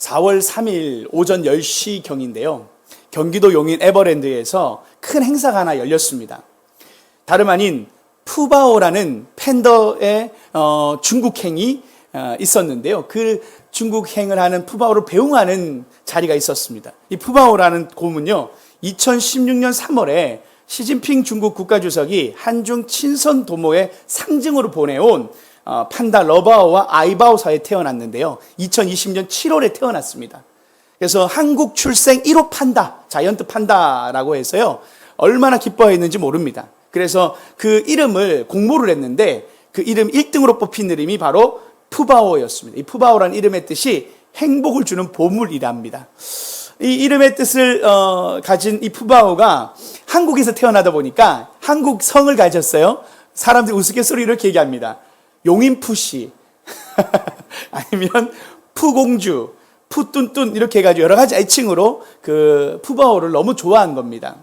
4월 3일 오전 10시경인데요. 경기도 용인 에버랜드에서 큰 행사가 하나 열렸습니다. 다름 아닌 푸바오라는 팬더의 중국행이 있었는데요. 그 중국행을 하는 푸바오를 배웅하는 자리가 있었습니다. 이 푸바오라는 곰은요, 2016년 3월에 시진핑 중국 국가주석이 한중 친선 도모의 상징으로 보내온 판다 러바오와 아이바오 사이에 태어났는데요. 2020년 7월에 태어났습니다. 그래서 한국 출생 1호 판다, 자이언트 판다라고 해서요, 얼마나 기뻐했는지 모릅니다. 그래서 그 이름을 공모를 했는데 그 이름 1등으로 뽑힌 이름이 바로 푸바오였습니다. 이 푸바오라는 이름의 뜻이 행복을 주는 보물이랍니다. 이 이름의 뜻을 가진 이 푸바오가 한국에서 태어나다 보니까 한국 성을 가졌어요. 사람들이 우스갯소리로 이렇게 얘기합니다. 용인푸씨 아니면 푸공주, 푸뚠뚠 이렇게 해가지고 여러 가지 애칭으로 그 푸바오를 너무 좋아한 겁니다.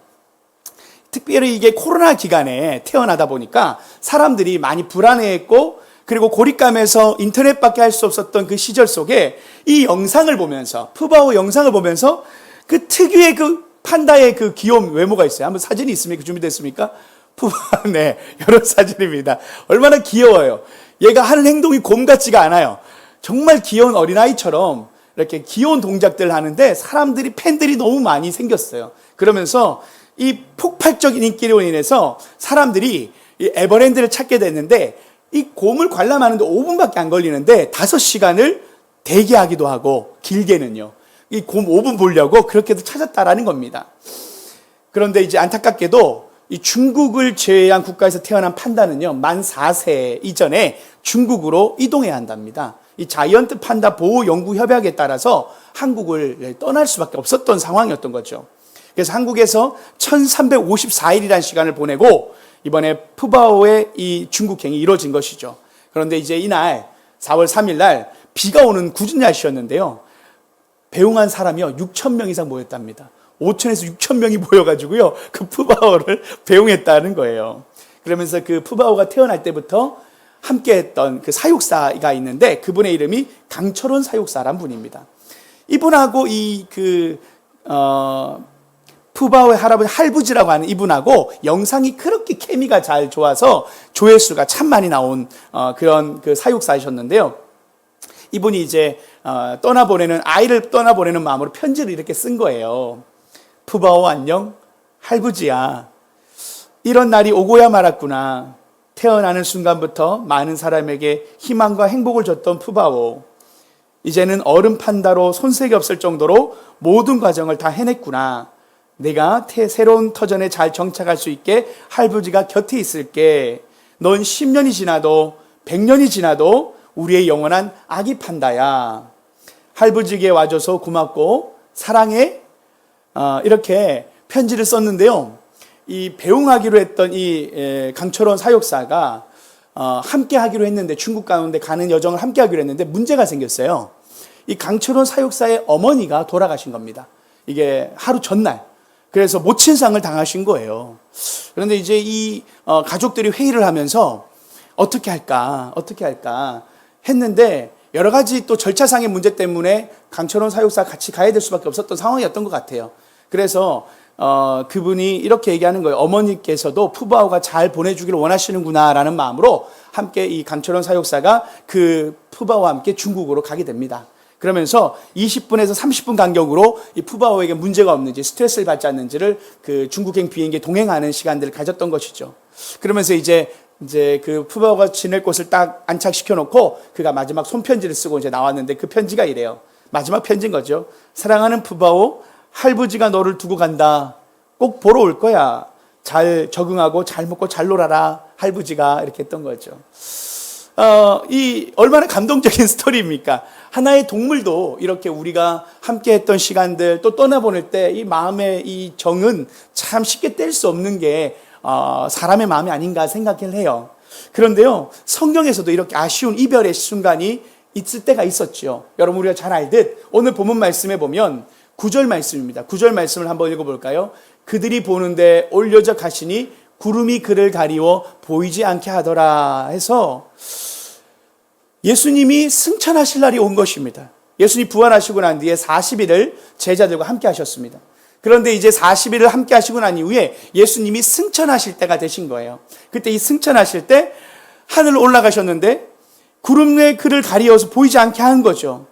특별히 이게 코로나 기간에 태어나다 보니까 사람들이 많이 불안해했고, 그리고 고립감에서 인터넷밖에 할 수 없었던 그 시절 속에 이 영상을 보면서, 푸바오 영상을 보면서 그 특유의 그 판다의 그 귀여운 외모가 있어요. 한번 사진이 있습니까? 준비됐습니까? 네, 여러 사진입니다. 얼마나 귀여워요. 얘가 하는 행동이 곰 같지가 않아요. 정말 귀여운 어린아이처럼 이렇게 귀여운 동작들을 하는데 사람들이, 팬들이 너무 많이 생겼어요. 그러면서 이 폭발적인 인기로 인해서 사람들이 이 에버랜드를 찾게 됐는데, 이 곰을 관람하는데 5분밖에 안 걸리는데 5시간을 대기하기도 하고, 길게는요, 이 곰 5분 보려고 그렇게도 찾았다라는 겁니다. 그런데 이제 안타깝게도 이 중국을 제외한 국가에서 태어난 판다는요, 만 4세 이전에 중국으로 이동해야 한답니다. 이 자이언트 판다 보호 연구 협약에 따라서 한국을 떠날 수밖에 없었던 상황이었던 거죠. 그래서 한국에서 1354일이라는 시간을 보내고 이번에 푸바오의 이 중국행이 이루어진 것이죠. 그런데 이제 이날 4월 3일 날 비가 오는 궂은 날씨였는데요. 배웅한 사람이요, 6,000명 이상 모였답니다. 5,000에서 6,000명이 모여가지고요, 그 푸바오를 배웅했다는 거예요. 그러면서 그 푸바오가 태어날 때부터 함께 했던 그 사육사가 있는데, 그분의 이름이 강철원 사육사란 분입니다. 이분하고 푸바오의 할아버지 할부지라고 하는 이분하고 영상이 그렇게 케미가 잘 좋아서 조회수가 참 많이 나온 그런 그 사육사이셨는데요. 이분이 이제 아이를 떠나보내는 마음으로 편지를 이렇게 쓴 거예요. 푸바오 안녕, 할부지야. 이런 날이 오고야 말았구나. 태어나는 순간부터 많은 사람에게 희망과 행복을 줬던 푸바오. 이제는 어른 판다로 손색이 없을 정도로 모든 과정을 다 해냈구나. 내가 새로운 터전에 잘 정착할 수 있게 할부지가 곁에 있을게. 넌 10년이 지나도 100년이 지나도 우리의 영원한 아기 판다야. 할부지에게 와줘서 고맙고 사랑해. 이렇게 편지를 썼는데요. 이 배웅하기로 했던 이 강철원 사육사가 함께 하기로 했는데, 중국 가운데 가는 여정을 함께 하기로 했는데 문제가 생겼어요. 이 강철원 사육사의 어머니가 돌아가신 겁니다. 이게 하루 전날. 그래서 모친상을 당하신 거예요. 그런데 이제 이 가족들이 회의를 하면서 어떻게 할까 했는데, 여러 가지 또 절차상의 문제 때문에 강철원 사육사 같이 가야 될 수밖에 없었던 상황이었던 것 같아요. 그래서 그분이 이렇게 얘기하는 거예요. 어머니께서도 푸바오가 잘 보내주기를 원하시는구나라는 마음으로 함께 이 강철원 사육사가 그 푸바오와 함께 중국으로 가게 됩니다. 그러면서 20분에서 30분 간격으로 이 푸바오에게 문제가 없는지, 스트레스를 받지 않는지를 그 중국행 비행기에 동행하는 시간들을 가졌던 것이죠. 그러면서 이제 그 푸바오가 지낼 곳을 딱 안착시켜 놓고 그가 마지막 손편지를 쓰고 이제 나왔는데, 그 편지가 이래요. 마지막 편지인 거죠. 사랑하는 푸바오, 할부지가 너를 두고 간다. 꼭 보러 올 거야. 잘 적응하고 잘 먹고 잘 놀아라. 할부지가 이렇게 했던 거죠. 이 얼마나 감동적인 스토리입니까? 하나의 동물도 이렇게 우리가 함께 했던 시간들, 또 떠나보낼 때 이 마음의 이 정은 참 쉽게 뗄 수 없는 게 사람의 마음이 아닌가 생각을 해요. 그런데요, 성경에서도 이렇게 아쉬운 이별의 순간이 있을 때가 있었죠. 여러분, 우리가 잘 알듯 오늘 본문 말씀에 보면 9절 말씀입니다. 9절 말씀을 한번 읽어볼까요? 그들이 보는데 올려져 가시니 구름이 그를 가리워 보이지 않게 하더라 해서 예수님이 승천하실 날이 온 것입니다. 예수님 부활하시고 난 뒤에 40일을 제자들과 함께 하셨습니다. 그런데 이제 40일을 함께 하시고 난 이후에 예수님이 승천하실 때가 되신 거예요. 그때 이 승천하실 때 하늘로 올라가셨는데 구름에 그를 가리어서 보이지 않게 한 거죠.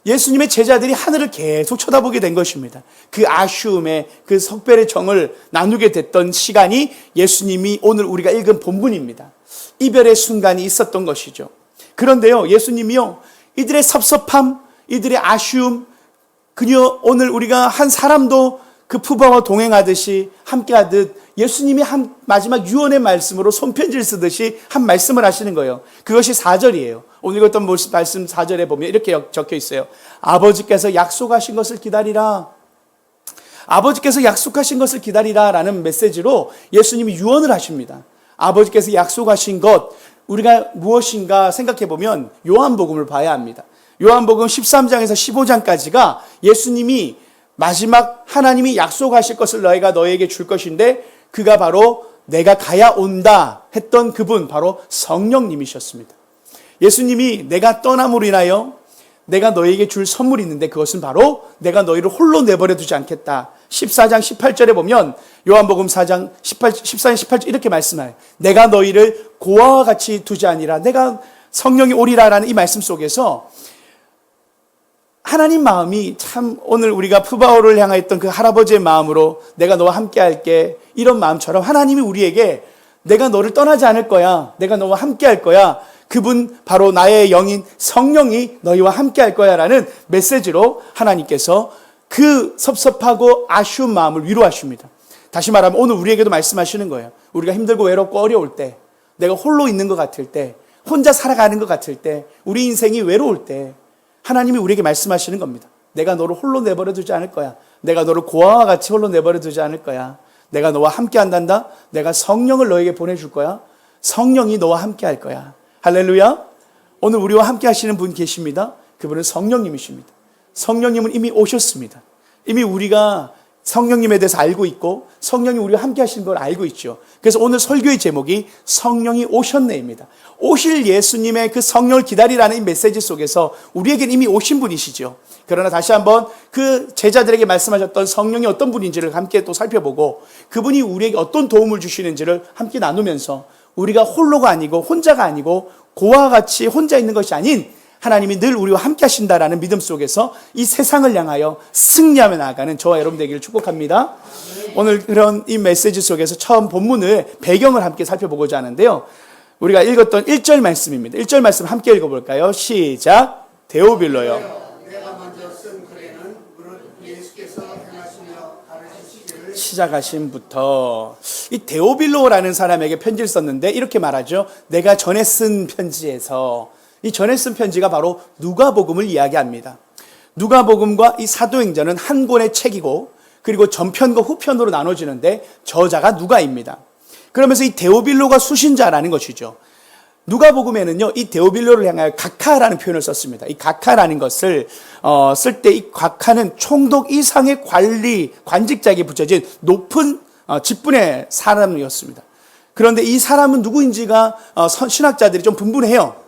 예수님의 제자들이 하늘을 계속 쳐다보게 된 것입니다. 그 아쉬움에 그 석별의 정을 나누게 됐던 시간이 예수님이 오늘 우리가 읽은 본문입니다. 이별의 순간이 있었던 것이죠. 그런데요, 예수님이요, 이들의 섭섭함, 이들의 아쉬움, 그녀 오늘 우리가 한 사람도 그 푸바와 동행하듯이 함께하듯 예수님이 한 마지막 유언의 말씀으로 손편지를 쓰듯이 한 말씀을 하시는 거예요. 그것이 4절이에요. 오늘 읽었던 말씀 4절에 보면 이렇게 적혀 있어요. 아버지께서 약속하신 것을 기다리라. 아버지께서 약속하신 것을 기다리라 라는 메시지로 예수님이 유언을 하십니다. 아버지께서 약속하신 것, 우리가 무엇인가 생각해 보면 요한복음을 봐야 합니다. 요한복음 13장에서 15장까지가 예수님이 마지막 하나님이 약속하실 것을 너에게 줄 것인데 그가 바로 내가 가야 온다 했던 그분, 바로 성령님이셨습니다. 예수님이 내가 떠남으로 인하여 내가 너에게 줄 선물이 있는데 그것은 바로 내가 너희를 홀로 내버려 두지 않겠다. 14장 18절에 보면 요한복음 4장 14장 18절 이렇게 말씀해요. 내가 너희를 고아와 같이 두지 아니라 내가 성령이 오리라라는 이 말씀 속에서 하나님 마음이 참 오늘 우리가 푸바오를 향하였던 그 할아버지의 마음으로 내가 너와 함께 할게 이런 마음처럼 하나님이 우리에게 내가 너를 떠나지 않을 거야. 내가 너와 함께 할 거야. 그분 바로 나의 영인 성령이 너희와 함께 할 거야 라는 메시지로 하나님께서 그 섭섭하고 아쉬운 마음을 위로하십니다. 다시 말하면 오늘 우리에게도 말씀하시는 거예요. 우리가 힘들고 외롭고 어려울 때, 내가 홀로 있는 것 같을 때, 혼자 살아가는 것 같을 때, 우리 인생이 외로울 때 하나님이 우리에게 말씀하시는 겁니다. 내가 너를 홀로 내버려 두지 않을 거야. 내가 너를 고아와 같이 홀로 내버려 두지 않을 거야. 내가 너와 함께 한단다. 내가 성령을 너에게 보내줄 거야. 성령이 너와 함께 할 거야. 할렐루야. 오늘 우리와 함께 하시는 분 계십니다. 그분은 성령님이십니다. 성령님은 이미 오셨습니다. 이미 우리가 성령님에 대해서 알고 있고 성령이 우리와 함께 하시는 걸 알고 있죠. 그래서 오늘 설교의 제목이 성령이 오셨네입니다. 오실 예수님의 그 성령을 기다리라는 이 메시지 속에서 우리에게는 이미 오신 분이시죠. 그러나 다시 한번 그 제자들에게 말씀하셨던 성령이 어떤 분인지를 함께 또 살펴보고 그분이 우리에게 어떤 도움을 주시는지를 함께 나누면서 우리가 홀로가 아니고 혼자가 아니고 고아와 같이 혼자 있는 것이 아닌 하나님이 늘 우리와 함께 하신다라는 믿음 속에서 이 세상을 향하여 승리하며 나아가는 저와 여러분 되기를 축복합니다. 오늘 그런 이 메시지 속에서 처음 본문을 배경을 함께 살펴보고자 하는데요. 우리가 읽었던 1절 말씀입니다. 1절 말씀 함께 읽어볼까요? 시작. 데오빌로요. 내가 먼저 쓴 글에는 무릇 예수께서 행하시며 가르치시기를 시작하신부터 이 데오빌로라는 사람에게 편지를 썼는데 이렇게 말하죠. 내가 전에 쓴 편지에서 이 전에 쓴 편지가 바로 누가복음을 이야기합니다. 누가복음과 이 사도행전은 한 권의 책이고 그리고 전편과 후편으로 나눠지는데 저자가 누가입니다. 그러면서 이 데오빌로가 수신자라는 것이죠. 누가복음에는요, 이 데오빌로를 향하여 각하라는 표현을 썼습니다. 이 각하라는 것을 쓸 때 이 각하는 총독 이상의 관직자에게 붙여진 높은 직분의 사람이었습니다. 그런데 이 사람은 누구인지가 신학자들이 좀 분분해요.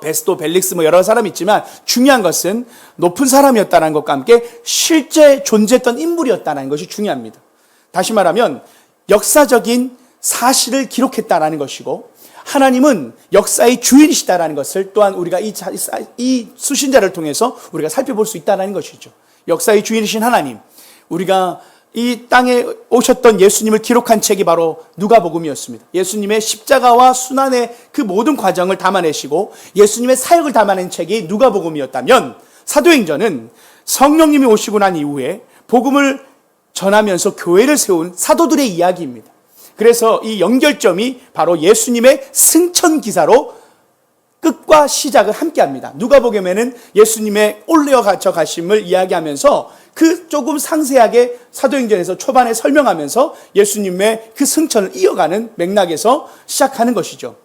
베스토, 벨릭스 여러 사람이 있지만 중요한 것은 높은 사람이었다는 것과 함께 실제 존재했던 인물이었다는 것이 중요합니다. 다시 말하면 역사적인 사실을 기록했다는 것이고 하나님은 역사의 주인이시다라는 것을 또한 우리가 이 수신자를 통해서 우리가 살펴볼 수 있다는 것이죠. 역사의 주인이신 하나님, 우리가 이 땅에 오셨던 예수님을 기록한 책이 바로 누가복음이었습니다. 예수님의 십자가와 순환의 그 모든 과정을 담아내시고 예수님의 사역을 담아낸 책이 누가복음이었다면 사도행전은 성령님이 오시고 난 이후에 복음을 전하면서 교회를 세운 사도들의 이야기입니다. 그래서 이 연결점이 바로 예수님의 승천 기사로 끝과 시작을 함께합니다. 누가복음에는 예수님의 올려져 가심을 이야기하면서 그 조금 상세하게 사도행전에서 초반에 설명하면서 예수님의 그 승천을 이어가는 맥락에서 시작하는 것이죠.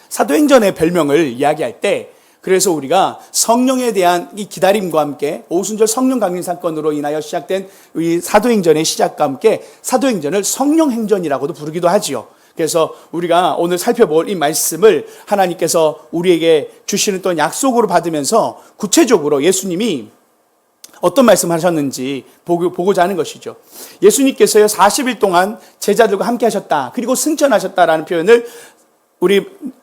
사도행전의 별명을 이야기할 때 그래서 우리가 성령에 대한 이 기다림과 함께 오순절 성령 강림 사건으로 인하여 시작된 이 사도행전의 시작과 함께 사도행전을 성령행전이라고도 부르기도 하지요. 그래서 우리가 오늘 살펴볼 이 말씀을 하나님께서 우리에게 주시는 또 약속으로 받으면서 구체적으로 예수님이 어떤 말씀을 하셨는지 보고자 하는 것이죠. 예수님께서요 40일 동안 제자들과 함께 하셨다. 그리고 승천하셨다라는 표현을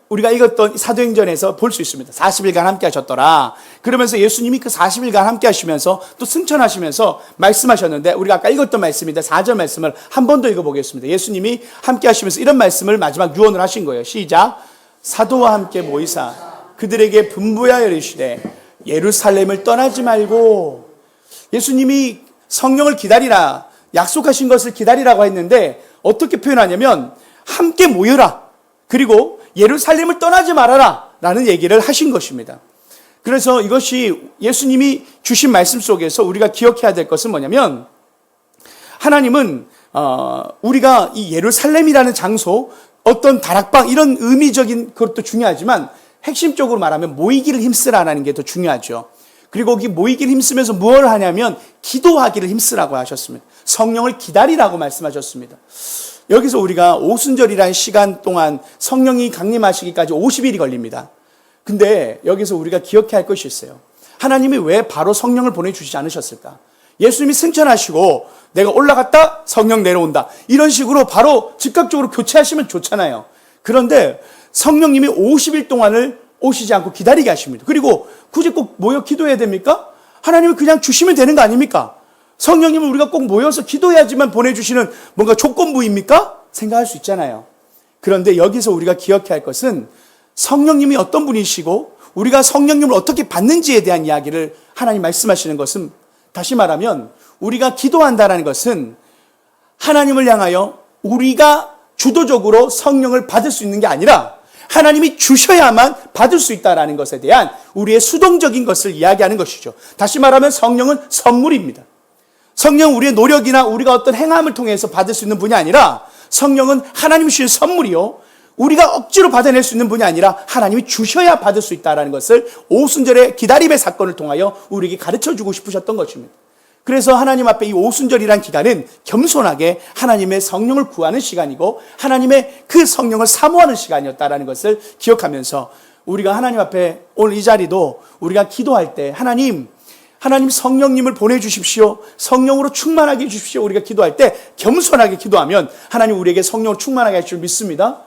우리가 읽었던 사도행전에서 볼 수 있습니다. 40일간 함께 하셨더라. 그러면서 예수님이 그 40일간 함께 하시면서 또 승천하시면서 말씀하셨는데, 우리가 아까 읽었던 말씀인데 4절 말씀을 한 번 더 읽어보겠습니다. 예수님이 함께 하시면서 이런 말씀을 마지막 유언을 하신 거예요. 시작. 사도와 함께 모이사 그들에게 분부하여 이르시되 예루살렘을 떠나지 말고. 예수님이 성령을 기다리라, 약속하신 것을 기다리라고 했는데 어떻게 표현하냐면 함께 모여라, 그리고 예루살렘을 떠나지 말아라 라는 얘기를 하신 것입니다. 그래서 이것이 예수님이 주신 말씀 속에서 우리가 기억해야 될 것은 뭐냐면, 하나님은 우리가 이 예루살렘이라는 장소, 어떤 다락방 이런 의미적인 것도 중요하지만 핵심적으로 말하면 모이기를 힘쓰라는 게 더 중요하죠. 그리고 거기 모이기를 힘쓰면서 무엇을 하냐면 기도하기를 힘쓰라고 하셨습니다. 성령을 기다리라고 말씀하셨습니다. 여기서 우리가 오순절이라는 시간 동안 성령이 강림하시기까지 50일이 걸립니다. 근데 여기서 우리가 기억해야 할 것이 있어요. 하나님이 왜 바로 성령을 보내주시지 않으셨을까? 예수님이 승천하시고 내가 올라갔다 성령 내려온다, 이런 식으로 바로 즉각적으로 교체하시면 좋잖아요. 그런데 성령님이 50일 동안을 오시지 않고 기다리게 하십니다. 그리고 굳이 꼭 모여 기도해야 됩니까? 하나님이 그냥 주시면 되는 거 아닙니까? 성령님은 우리가 꼭 모여서 기도해야지만 보내주시는 뭔가 조건부입니까? 생각할 수 있잖아요. 그런데 여기서 우리가 기억해야 할 것은 성령님이 어떤 분이시고 우리가 성령님을 어떻게 받는지에 대한 이야기를 하나님 말씀하시는 것은, 다시 말하면 우리가 기도한다는 것은 하나님을 향하여 우리가 주도적으로 성령을 받을 수 있는 게 아니라 하나님이 주셔야만 받을 수 있다는 것에 대한 우리의 수동적인 것을 이야기하는 것이죠. 다시 말하면 성령은 선물입니다. 성령은 우리의 노력이나 우리가 어떤 행함을 통해서 받을 수 있는 분이 아니라, 성령은 하나님이 주신 선물이요, 우리가 억지로 받아낼 수 있는 분이 아니라 하나님이 주셔야 받을 수 있다는 것을 오순절의 기다림의 사건을 통하여 우리에게 가르쳐주고 싶으셨던 것입니다. 그래서 하나님 앞에 이 오순절이란 기간은 겸손하게 하나님의 성령을 구하는 시간이고 하나님의 그 성령을 사모하는 시간이었다는 것을 기억하면서, 우리가 하나님 앞에 오늘 이 자리도 우리가 기도할 때 하나님 성령님을 보내주십시오, 성령으로 충만하게 해주십시오, 우리가 기도할 때 겸손하게 기도하면 하나님 우리에게 성령으로 충만하게 할 줄 믿습니다.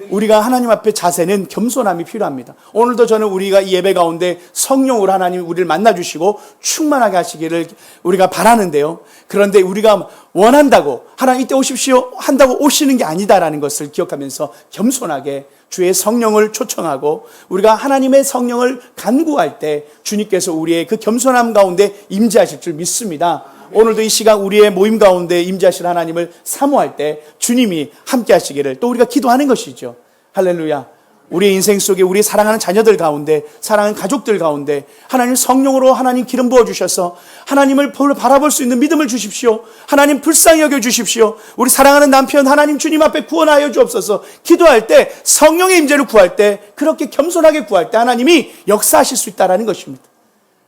우리가 하나님 앞에 자세는 겸손함이 필요합니다. 오늘도 저는 우리가 이 예배 가운데 성령으로 하나님 우리를 만나주시고 충만하게 하시기를 우리가 바라는데요. 그런데 우리가 원한다고 하나님 이때 오십시오 한다고 오시는 게 아니다라는 것을 기억하면서 겸손하게 주의 성령을 초청하고 우리가 하나님의 성령을 간구할 때 주님께서 우리의 그 겸손함 가운데 임재하실 줄 믿습니다. 오늘도 이 시간 우리의 모임 가운데 임재하실 하나님을 사모할 때 주님이 함께 하시기를 또 우리가 기도하는 것이죠. 할렐루야. 우리의 인생 속에 우리 사랑하는 자녀들 가운데, 사랑하는 가족들 가운데 하나님 성령으로 하나님 기름 부어주셔서 하나님을 바라볼 수 있는 믿음을 주십시오. 하나님 불쌍히 여겨주십시오. 우리 사랑하는 남편 하나님 주님 앞에 구원하여 주옵소서. 기도할 때 성령의 임재를 구할 때, 그렇게 겸손하게 구할 때 하나님이 역사하실 수 있다는 것입니다.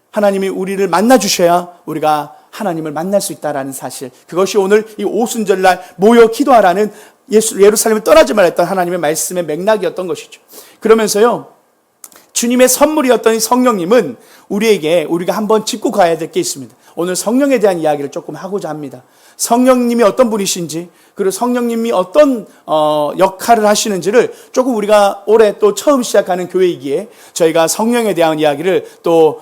하나님이 우리를 만나주셔야 우리가 하나님을 만날 수 있다는 사실, 그것이 오늘 이 오순절날 모여 기도하라는 예루살렘을 떠나지 말았던 하나님의 말씀의 맥락이었던 것이죠. 그러면서요, 주님의 선물이었던 성령님은 우리가 한번 짚고 가야 될 게 있습니다. 오늘 성령에 대한 이야기를 조금 하고자 합니다. 성령님이 어떤 분이신지, 그리고 성령님이 어떤 역할을 하시는지를 조금 우리가 올해 또 처음 시작하는 교회이기에 저희가 성령에 대한 이야기를 또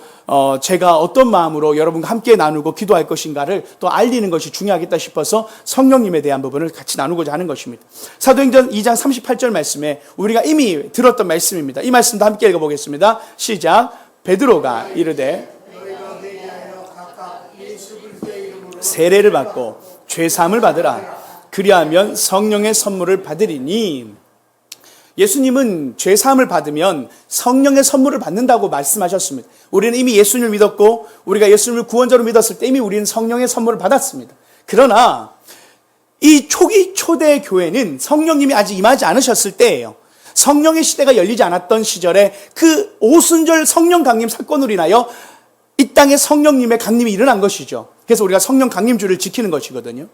제가 어떤 마음으로 여러분과 함께 나누고 기도할 것인가를 또 알리는 것이 중요하겠다 싶어서 성령님에 대한 부분을 같이 나누고자 하는 것입니다. 사도행전 2장 38절 말씀에 우리가 이미 들었던 말씀입니다. 이 말씀도 함께 읽어보겠습니다. 시작. 베드로가 이르되 세례를 받고 죄사함을 받으라. 그리하면 성령의 선물을 받으리니. 예수님은 죄사함을 받으면 성령의 선물을 받는다고 말씀하셨습니다. 우리는 이미 예수님을 믿었고 우리가 예수님을 구원자로 믿었을 때 이미 우리는 성령의 선물을 받았습니다. 그러나 이 초대 교회는 성령님이 아직 임하지 않으셨을 때예요. 성령의 시대가 열리지 않았던 시절에 그 오순절 성령 강림 사건으로 인하여 이 땅에 성령님의 강림이 일어난 것이죠. 그래서 우리가 성령 강림주를 지키는 것이거든요.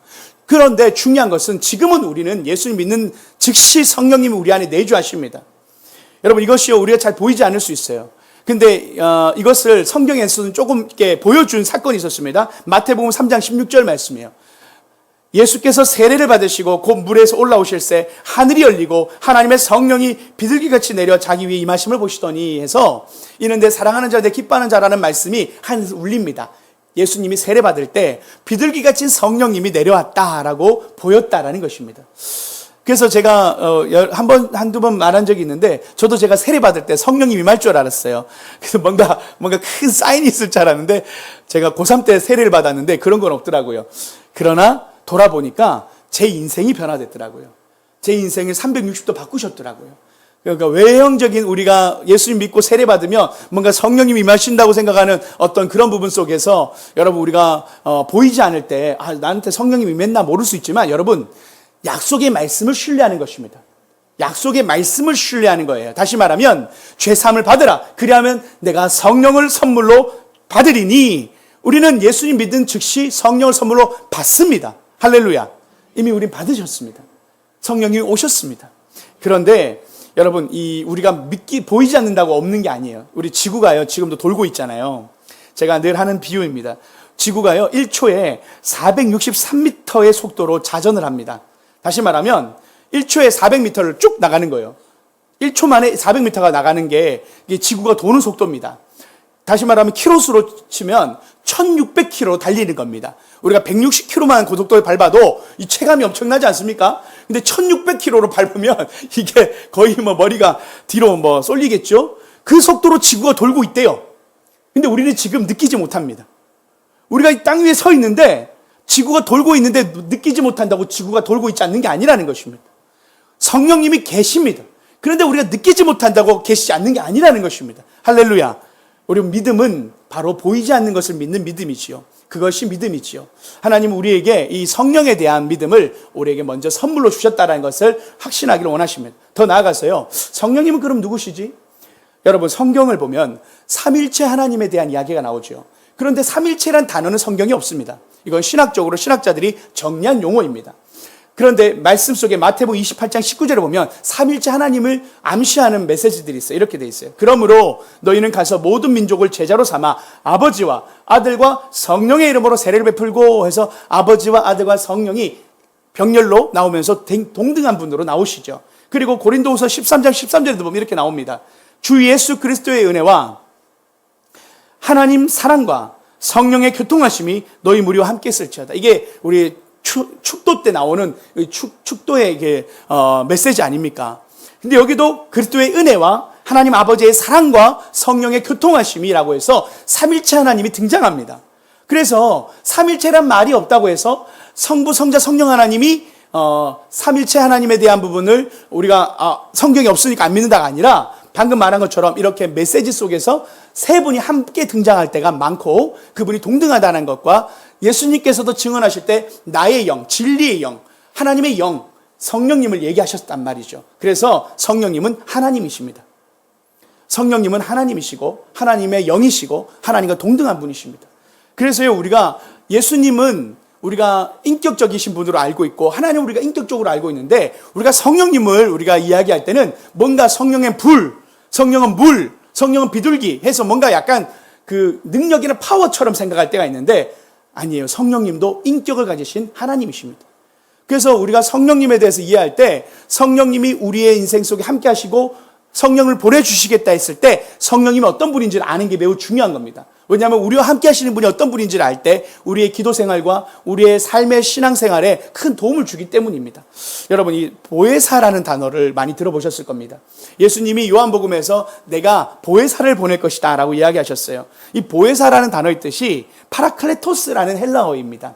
그런데 중요한 것은 지금은 우리는 예수님 믿는 즉시 성령님이 우리 안에 내주하십니다. 여러분, 이것이 우리가 잘 보이지 않을 수 있어요. 근데 이것을 성경에서는 조금 이렇게 보여준 사건이 있었습니다. 마태복음 3장 16절 말씀이에요. 예수께서 세례를 받으시고 곧 물에서 올라오실새 하늘이 열리고 하나님의 성령이 비둘기같이 내려 자기 위에 임하심을 보시더니 해서 이는 내 사랑하는 자 내 기뻐하는 자라는 말씀이 하늘에서 울립니다. 예수님이 세례 받을 때 비둘기같이 성령님이 내려왔다라고 보였다라는 것입니다. 그래서 제가 한두 번 말한 적이 있는데, 저도 제가 세례 받을 때 성령님이 임할 줄 알았어요. 그래서 뭔가 큰 사인이 있을 줄 알았는데, 제가 고3 때 세례를 받았는데 그런 건 없더라고요. 그러나 돌아보니까 제 인생이 변화됐더라고요. 제 인생을 360도 바꾸셨더라고요. 그러니까 외형적인 우리가 예수님 믿고 세례 받으면 뭔가 성령님이 임하신다고 생각하는 어떤 그런 부분 속에서 여러분, 우리가 보이지 않을 때 나한테 성령님이 임했나 모를 수 있지만, 여러분, 약속의 말씀을 신뢰하는 것입니다. 약속의 말씀을 신뢰하는 거예요. 다시 말하면 죄사함을 받으라. 그리하면 내가 성령을 선물로 받으리니, 우리는 예수님 믿은 즉시 성령을 선물로 받습니다. 할렐루야. 이미 우린 받으셨습니다. 성령이 오셨습니다. 그런데 여러분, 우리가 보이지 않는다고 없는 게 아니에요. 우리 지구가요, 지금도 돌고 있잖아요. 제가 늘 하는 비유입니다. 지구가요, 1초에 463m의 속도로 자전을 합니다. 다시 말하면 1초에 400m를 쭉 나가는 거예요. 1초 만에 400m가 나가는 게 이게 지구가 도는 속도입니다. 다시 말하면 키로수로 치면 1600km 달리는 겁니다. 우리가 160km만 고속도로에 밟아도 이 체감이 엄청나지 않습니까? 근데 1600km로 밟으면 이게 거의 머리가 뒤로 쏠리겠죠? 그 속도로 지구가 돌고 있대요. 근데 우리는 지금 느끼지 못합니다. 우리가 이 땅 위에 서 있는데 지구가 돌고 있는데 느끼지 못한다고 지구가 돌고 있지 않는 게 아니라는 것입니다. 성령님이 계십니다. 그런데 우리가 느끼지 못한다고 계시지 않는 게 아니라는 것입니다. 할렐루야. 우리 믿음은 바로 보이지 않는 것을 믿는 믿음이지요. 그것이 믿음이지요. 하나님은 우리에게 이 성령에 대한 믿음을 우리에게 먼저 선물로 주셨다는 것을 확신하기를 원하십니다. 더 나아가서요, 성령님은 그럼 누구시지? 여러분, 성경을 보면 삼일체 하나님에 대한 이야기가 나오죠. 그런데 삼일체란 단어는 성경에 없습니다. 이건 신학적으로 신학자들이 정리한 용어입니다. 그런데 말씀 속에 마태복음 28장 19절에 보면 삼일체 하나님을 암시하는 메시지들이 있어요. 이렇게 돼 있어요. 그러므로 너희는 가서 모든 민족을 제자로 삼아 아버지와 아들과 성령의 이름으로 세례를 베풀고 해서 아버지와 아들과 성령이 병렬로 나오면서 동등한 분으로 나오시죠. 그리고 고린도후서 13장 13절에도 보면 이렇게 나옵니다. 주 예수 그리스도의 은혜와 하나님 사랑과 성령의 교통하심이 너희 무리와 함께 있을지어다. 이게 우리 축도 때 나오는 축도의 메시지 아닙니까? 근데 여기도 그리스도의 은혜와 하나님 아버지의 사랑과 성령의 교통하심이라고 해서 삼일체 하나님이 등장합니다. 그래서 삼일체란 말이 없다고 해서 성부, 성자, 성령 하나님이 삼일체 하나님에 대한 부분을 우리가 성경이 없으니까 안 믿는다가 아니라, 방금 말한 것처럼 이렇게 메시지 속에서 세 분이 함께 등장할 때가 많고 그분이 동등하다는 것과 예수님께서도 증언하실 때 나의 영, 진리의 영, 하나님의 영, 성령님을 얘기하셨단 말이죠. 그래서 성령님은 하나님이십니다. 성령님은 하나님이시고 하나님의 영이시고 하나님과 동등한 분이십니다. 그래서요, 우리가 예수님은 우리가 인격적이신 분으로 알고 있고 하나님 우리가 인격적으로 알고 있는데, 우리가 성령님을 우리가 이야기할 때는 뭔가 성령의 불, 성령은 물, 성령은 비둘기 해서 뭔가 약간 그 능력이나 파워처럼 생각할 때가 있는데, 아니에요. 성령님도 인격을 가지신 하나님이십니다. 그래서 우리가 성령님에 대해서 이해할 때 성령님이 우리의 인생 속에 함께 하시고 성령을 보내주시겠다 했을 때 성령님이 어떤 분인지를 아는 게 매우 중요한 겁니다. 왜냐하면 우리와 함께 하시는 분이 어떤 분인지를 알 때 우리의 기도 생활과 우리의 삶의 신앙 생활에 큰 도움을 주기 때문입니다. 여러분, 이 보혜사라는 단어를 많이 들어보셨을 겁니다. 예수님이 요한복음에서 내가 보혜사를 보낼 것이다 라고 이야기하셨어요. 이 보혜사라는 단어의 뜻이 파라클레토스라는 헬라어입니다.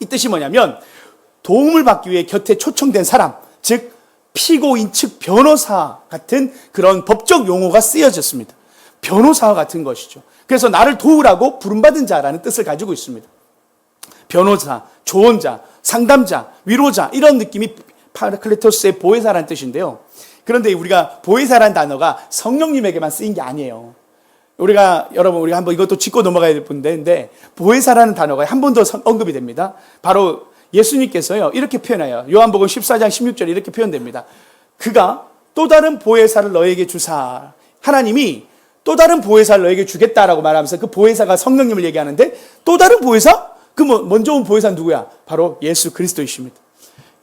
이 뜻이 뭐냐면 도움을 받기 위해 곁에 초청된 사람, 즉 피고인 측 변호사 같은 그런 법적 용어가 쓰여졌습니다. 변호사와 같은 것이죠. 그래서 나를 도우라고 부름받은 자라는 뜻을 가지고 있습니다. 변호사, 조언자, 상담자, 위로자, 이런 느낌이 파라클레토스의 보혜사라는 뜻인데요. 그런데 우리가 보혜사라는 단어가 성령님에게만 쓰인 게 아니에요. 여러분, 우리가 한번 이것도 짚고 넘어가야 될 분인데, 보혜사라는 단어가 한 번 더 언급이 됩니다. 바로 예수님께서요, 이렇게 표현해요. 요한복음 14장 16절에 이렇게 표현됩니다. 그가 또 다른 보혜사를 너에게 주사. 하나님이 또 다른 보혜사를 너에게 주겠다라고 말하면서 그 보혜사가 성령님을 얘기하는데, 또 다른 보혜사? 먼저 온 보혜사는 누구야? 바로 예수 그리스도이십니다.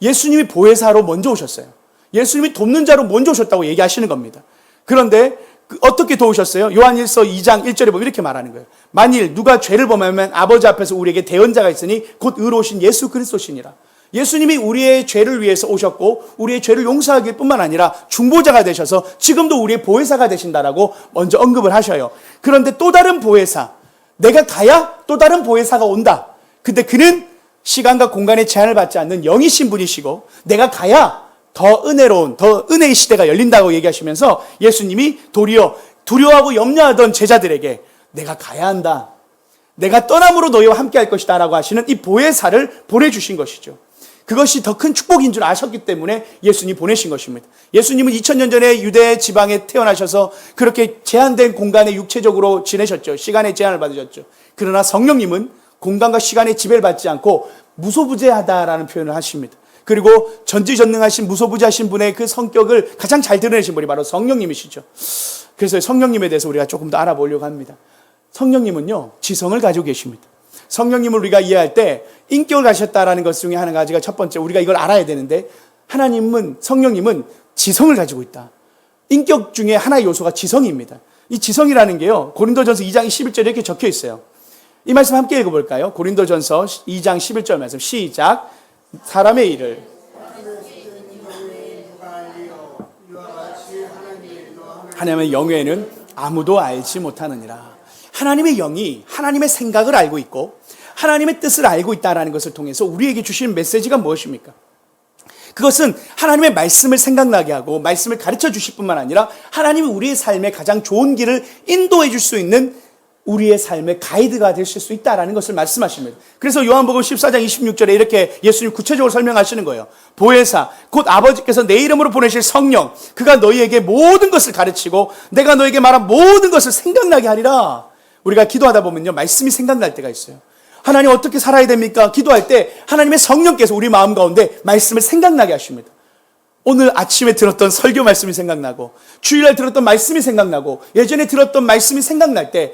예수님이 보혜사로 먼저 오셨어요. 예수님이 돕는 자로 먼저 오셨다고 얘기하시는 겁니다. 그런데 어떻게 도우셨어요? 요한일서 2장 1절에 보면 이렇게 말하는 거예요. 만일 누가 죄를 범하면 아버지 앞에서 우리에게 대언자가 있으니 곧 의로우신 예수 그리스도시니라. 예수님이 우리의 죄를 위해서 오셨고 우리의 죄를 용서하길 뿐만 아니라 중보자가 되셔서 지금도 우리의 보혜사가 되신다라고 먼저 언급을 하셔요. 그런데 또 다른 보혜사, 내가 가야 또 다른 보혜사가 온다. 근데 그는 시간과 공간의 제한을 받지 않는 영이신 분이시고 내가 가야 더 은혜로운, 더 은혜의 시대가 열린다고 얘기하시면서 예수님이 도리어 두려워하고 염려하던 제자들에게 내가 가야 한다. 내가 떠남으로 너희와 함께 할 것이다 라고 하시는 이 보혜사를 보내주신 것이죠. 그것이 더 큰 축복인 줄 아셨기 때문에 예수님 보내신 것입니다. 예수님은 2000년 전에 유대 지방에 태어나셔서 그렇게 제한된 공간에 육체적으로 지내셨죠. 시간의 제한을 받으셨죠. 그러나 성령님은 공간과 시간의 지배를 받지 않고 무소부재하다라는 표현을 하십니다. 그리고 전지전능하신 무소부재하신 분의 그 성격을 가장 잘 드러내신 분이 바로 성령님이시죠. 그래서 성령님에 대해서 우리가 조금 더 알아보려고 합니다. 성령님은요, 지성을 가지고 계십니다. 성령님을 우리가 이해할 때 인격을 가셨다라는 것 중에 한 가지가 첫 번째, 우리가 이걸 알아야 되는데, 성령님은 지성을 가지고 있다. 인격 중에 하나의 요소가 지성입니다. 이 지성이라는 게요, 고린도전서 2장 11절에 이렇게 적혀 있어요. 이 말씀 함께 읽어볼까요? 고린도전서 2장 11절 말씀 시작. 사람의 일을 하나님의 영예는 아무도 알지 못하느니라. 하나님의 영이 하나님의 생각을 알고 있고 하나님의 뜻을 알고 있다는 것을 통해서 우리에게 주시는 메시지가 무엇입니까? 그것은 하나님의 말씀을 생각나게 하고 말씀을 가르쳐 주실 뿐만 아니라 하나님이 우리의 삶에 가장 좋은 길을 인도해 줄 수 있는 우리의 삶의 가이드가 되실 수 있다는 것을 말씀하십니다. 그래서 요한복음 14장 26절에 이렇게 예수님 구체적으로 설명하시는 거예요. 보혜사, 곧 아버지께서 내 이름으로 보내실 성령, 그가 너희에게 모든 것을 가르치고 내가 너에게 말한 모든 것을 생각나게 하리라. 우리가 기도하다 보면요, 말씀이 생각날 때가 있어요. 하나님 어떻게 살아야 됩니까? 기도할 때 하나님의 성령께서 우리 마음 가운데 말씀을 생각나게 하십니다. 오늘 아침에 들었던 설교 말씀이 생각나고 주일날 들었던 말씀이 생각나고 예전에 들었던 말씀이 생각날 때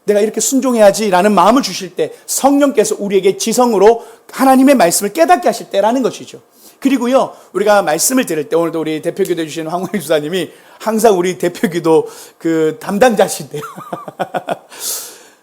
내가 이렇게 순종해야지라는 마음을 주실 때 성령께서 우리에게 지성으로 하나님의 말씀을 깨닫게 하실 때라는 것이죠. 그리고요, 우리가 말씀을 들을 때 오늘도 우리 대표기도 해주신 황원희 주사님이 항상 우리 대표기도 그 담당자신데요.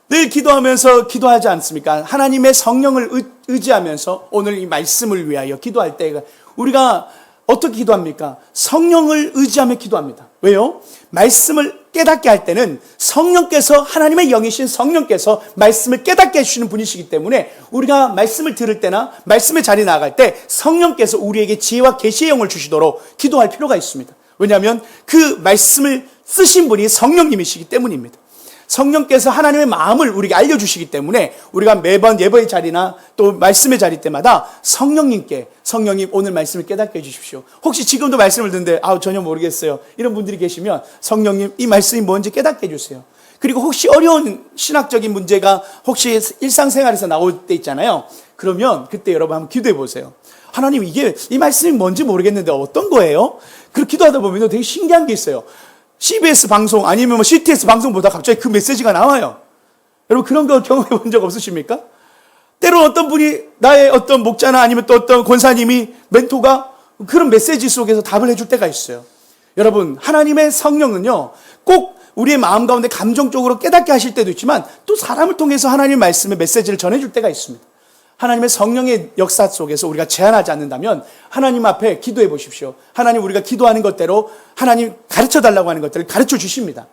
늘 기도하지 않습니까? 하나님의 성령을 의지하면서 오늘 이 말씀을 위하여 기도할 때 우리가 어떻게 기도합니까? 성령을 의지하며 기도합니다. 왜요? 말씀을 깨닫게 할 때는 성령께서, 하나님의 영이신 성령께서 말씀을 깨닫게 해주시는 분이시기 때문에 우리가 말씀을 들을 때나 말씀의 자리에 나아갈 때 성령께서 우리에게 지혜와 계시의 영을 주시도록 기도할 필요가 있습니다. 왜냐하면 그 말씀을 쓰신 분이 성령님이시기 때문입니다. 성령께서 하나님의 마음을 우리에게 알려주시기 때문에 우리가 매번 예배의 자리나 또 말씀의 자리 때마다 성령님 오늘 말씀을 깨닫게 해주십시오. 혹시 지금도 말씀을 듣는데 전혀 모르겠어요, 이런 분들이 계시면 성령님 이 말씀이 뭔지 깨닫게 해주세요. 그리고 혹시 어려운 신학적인 문제가 혹시 일상생활에서 나올 때 있잖아요. 그러면 그때 여러분 한번 기도해 보세요. 하나님 이 말씀이 뭔지 모르겠는데 어떤 거예요? 그렇게 기도하다 보면 되게 신기한 게 있어요. CBS 방송 아니면 CTS 방송보다 갑자기 그 메시지가 나와요. 여러분 그런 거 경험해 본 적 없으십니까? 때로 어떤 분이 나의 어떤 목자나 아니면 또 어떤 권사님이 멘토가 그런 메시지 속에서 답을 해줄 때가 있어요. 여러분 하나님의 성령은요 꼭 우리의 마음 가운데 감정적으로 깨닫게 하실 때도 있지만 또 사람을 통해서 하나님의 말씀의 메시지를 전해줄 때가 있습니다. 하나님의 성령의 역사 속에서 우리가 제한하지 않는다면 하나님 앞에 기도해 보십시오. 하나님 우리가 기도하는 것대로 하나님 가르쳐 달라고 하는 것들을 가르쳐 주십니다.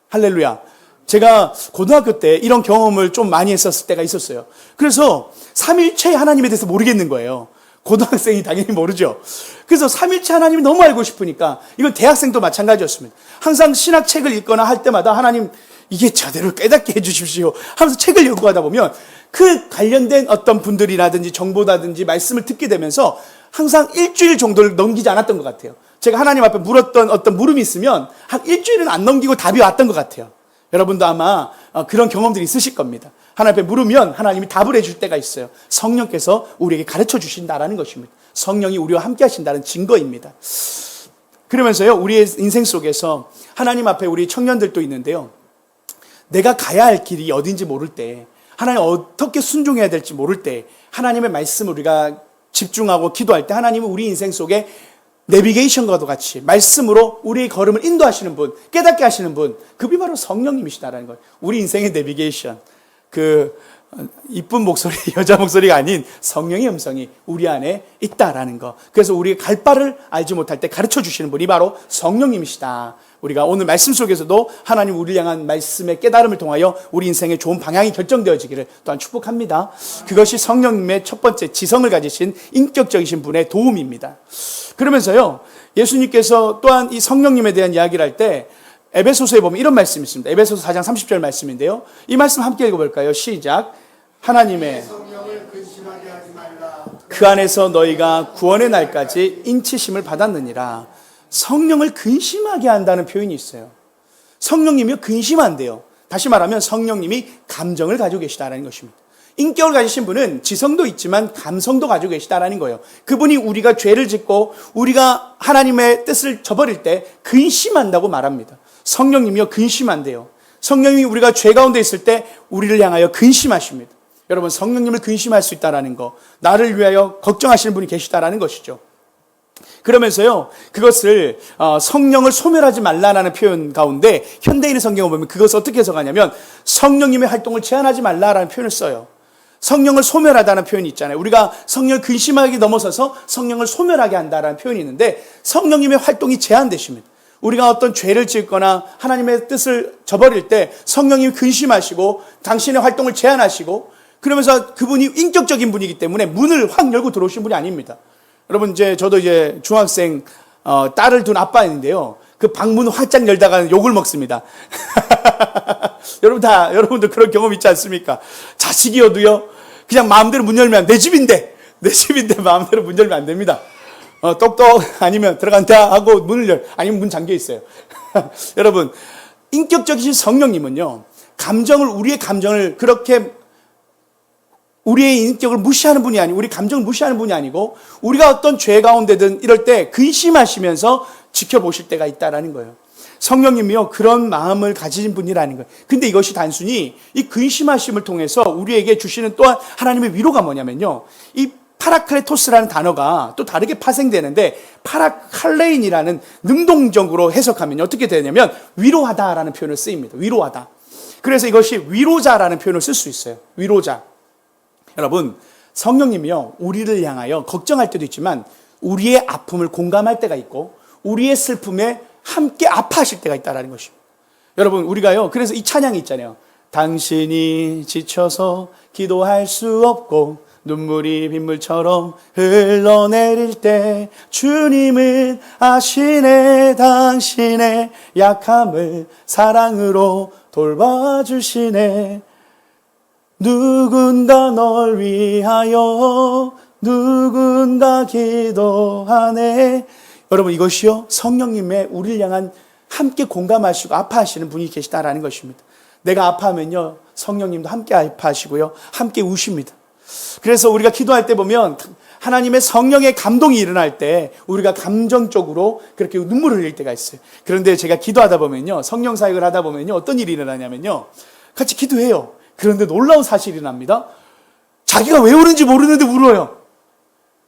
할렐루야. 제가 고등학교 때 이런 경험을 좀 많이 했었을 때가 있었어요. 그래서 삼일체 하나님에 대해서 모르겠는 거예요. 고등학생이 당연히 모르죠. 그래서 삼일체 하나님이 너무 알고 싶으니까, 이건 대학생도 마찬가지였습니다. 항상 신학책을 읽거나 할 때마다 하나님 이게 제대로 깨닫게 해주십시오 하면서 책을 연구하다 보면 그 관련된 어떤 분들이라든지 정보라든지 말씀을 듣게 되면서 항상 일주일 정도를 넘기지 않았던 것 같아요. 제가 하나님 앞에 물었던 어떤 물음이 있으면 한 일주일은 안 넘기고 답이 왔던 것 같아요. 여러분도 아마 그런 경험들이 있으실 겁니다. 하나님 앞에 물으면 하나님이 답을 해줄 때가 있어요. 성령께서 우리에게 가르쳐 주신다라는 것입니다. 성령이 우리와 함께 하신다는 증거입니다. 그러면서요, 우리의 인생 속에서 하나님 앞에 우리 청년들도 있는데요. 내가 가야 할 길이 어딘지 모를 때, 하나님 어떻게 순종해야 될지 모를 때, 하나님의 말씀을 우리가 집중하고 기도할 때 하나님은 우리 인생 속에 내비게이션과도 같이 말씀으로 우리의 걸음을 인도하시는 분, 깨닫게 하시는 분, 그분이 바로 성령님이시다라는 거예요. 우리 인생의 내비게이션, 이쁜 목소리, 여자 목소리가 아닌 성령의 음성이 우리 안에 있다라는 거. 그래서 우리의 갈 바를 알지 못할 때 가르쳐 주시는 분이 바로 성령님이시다. 우리가 오늘 말씀 속에서도 하나님 우리를 향한 말씀의 깨달음을 통하여 우리 인생의 좋은 방향이 결정되어지기를 또한 축복합니다. 그것이 성령님의 첫 번째 지성을 가지신 인격적이신 분의 도움입니다. 그러면서요, 예수님께서 또한 이 성령님에 대한 이야기를 할 때 에베소서에 보면 이런 말씀이 있습니다. 에베소서 4장 30절 말씀인데요. 이 말씀 함께 읽어볼까요? 시작. 하나님의 성령을 근심하게 하지 말라. 그 안에서 너희가 구원의 날까지 인치심을 받았느니라. 성령을 근심하게 한다는 표현이 있어요. 성령님이 근심한대요. 다시 말하면 성령님이 감정을 가지고 계시다는 것입니다. 인격을 가지신 분은 지성도 있지만 감성도 가지고 계시다는 거예요. 그분이 우리가 죄를 짓고 우리가 하나님의 뜻을 저버릴 때 근심한다고 말합니다. 성령님이요 근심한대요. 성령님이 우리가 죄 가운데 있을 때 우리를 향하여 근심하십니다. 여러분, 성령님을 근심할 수 있다는 거, 나를 위하여 걱정하시는 분이 계시다는 것이죠. 그러면서요, 그것을 성령을 소멸하지 말라라는 표현 가운데 현대인의 성경을 보면 그것을 어떻게 해석하냐면 성령님의 활동을 제한하지 말라라는 표현을 써요. 성령을 소멸하다는 표현이 있잖아요. 우리가 성령을 근심하기 넘어서서 성령을 소멸하게 한다라는 표현이 있는데 성령님의 활동이 제한되십니다. 우리가 어떤 죄를 짓거나 하나님의 뜻을 저버릴 때 성령님이 근심하시고 당신의 활동을 제한하시고, 그러면서 그분이 인격적인 분이기 때문에 문을 확 열고 들어오신 분이 아닙니다. 여러분, 저도 중학생 딸을 둔 아빠인데요. 그 방문 활짝 열다가 욕을 먹습니다. 여러분들 그런 경험 있지 않습니까? 자식이어도요, 그냥 마음대로 문 열면 내 집인데 마음대로 문 열면 안 됩니다. 똑똑 아니면 들어간다 하고 문을 아니면 문 잠겨 있어요. 여러분, 인격적이신 성령님은요, 우리의 감정을 그렇게 우리의 인격을 무시하는 분이 아니고 우리 감정을 무시하는 분이 아니고 우리가 어떤 죄 가운데든 이럴 때 근심하시면서 지켜보실 때가 있다라는 거예요. 성령님이요 그런 마음을 가진 분이라는 거예요. 근데 이것이 단순히 이 근심하심을 통해서 우리에게 주시는 또한 하나님의 위로가 뭐냐면요, 이 파라클레토스라는 단어가 또 다르게 파생되는데 파라칼레인이라는 능동적으로 해석하면 어떻게 되냐면 위로하다라는 표현을 쓰입니다. 위로하다. 그래서 이것이 위로자라는 표현을 쓸 수 있어요. 위로자. 여러분, 성령님이요 우리를 향하여 걱정할 때도 있지만 우리의 아픔을 공감할 때가 있고 우리의 슬픔에 함께 아파하실 때가 있다는 것입니다. 여러분, 우리가요 그래서 이 찬양이 있잖아요. 당신이 지쳐서 기도할 수 없고 눈물이 빗물처럼 흘러내릴 때 주님은 아시네. 당신의 약함을 사랑으로 돌봐주시네. 누군가 널 위하여 누군가 기도하네. 여러분, 이것이요 성령님의 우리를 향한 함께 공감하시고 아파하시는 분이 계시다라는 것입니다. 내가 아파하면요 성령님도 함께 아파하시고요 함께 우십니다. 그래서 우리가 기도할 때 보면 하나님의 성령의 감동이 일어날 때 우리가 감정적으로 그렇게 눈물을 흘릴 때가 있어요. 그런데 제가 기도하다 보면요, 성령 사역을 하다 보면요, 어떤 일이 일어나냐면요, 같이 기도해요. 그런데 놀라운 사실이 납니다. 자기가 왜 우는지 모르는데 울어요.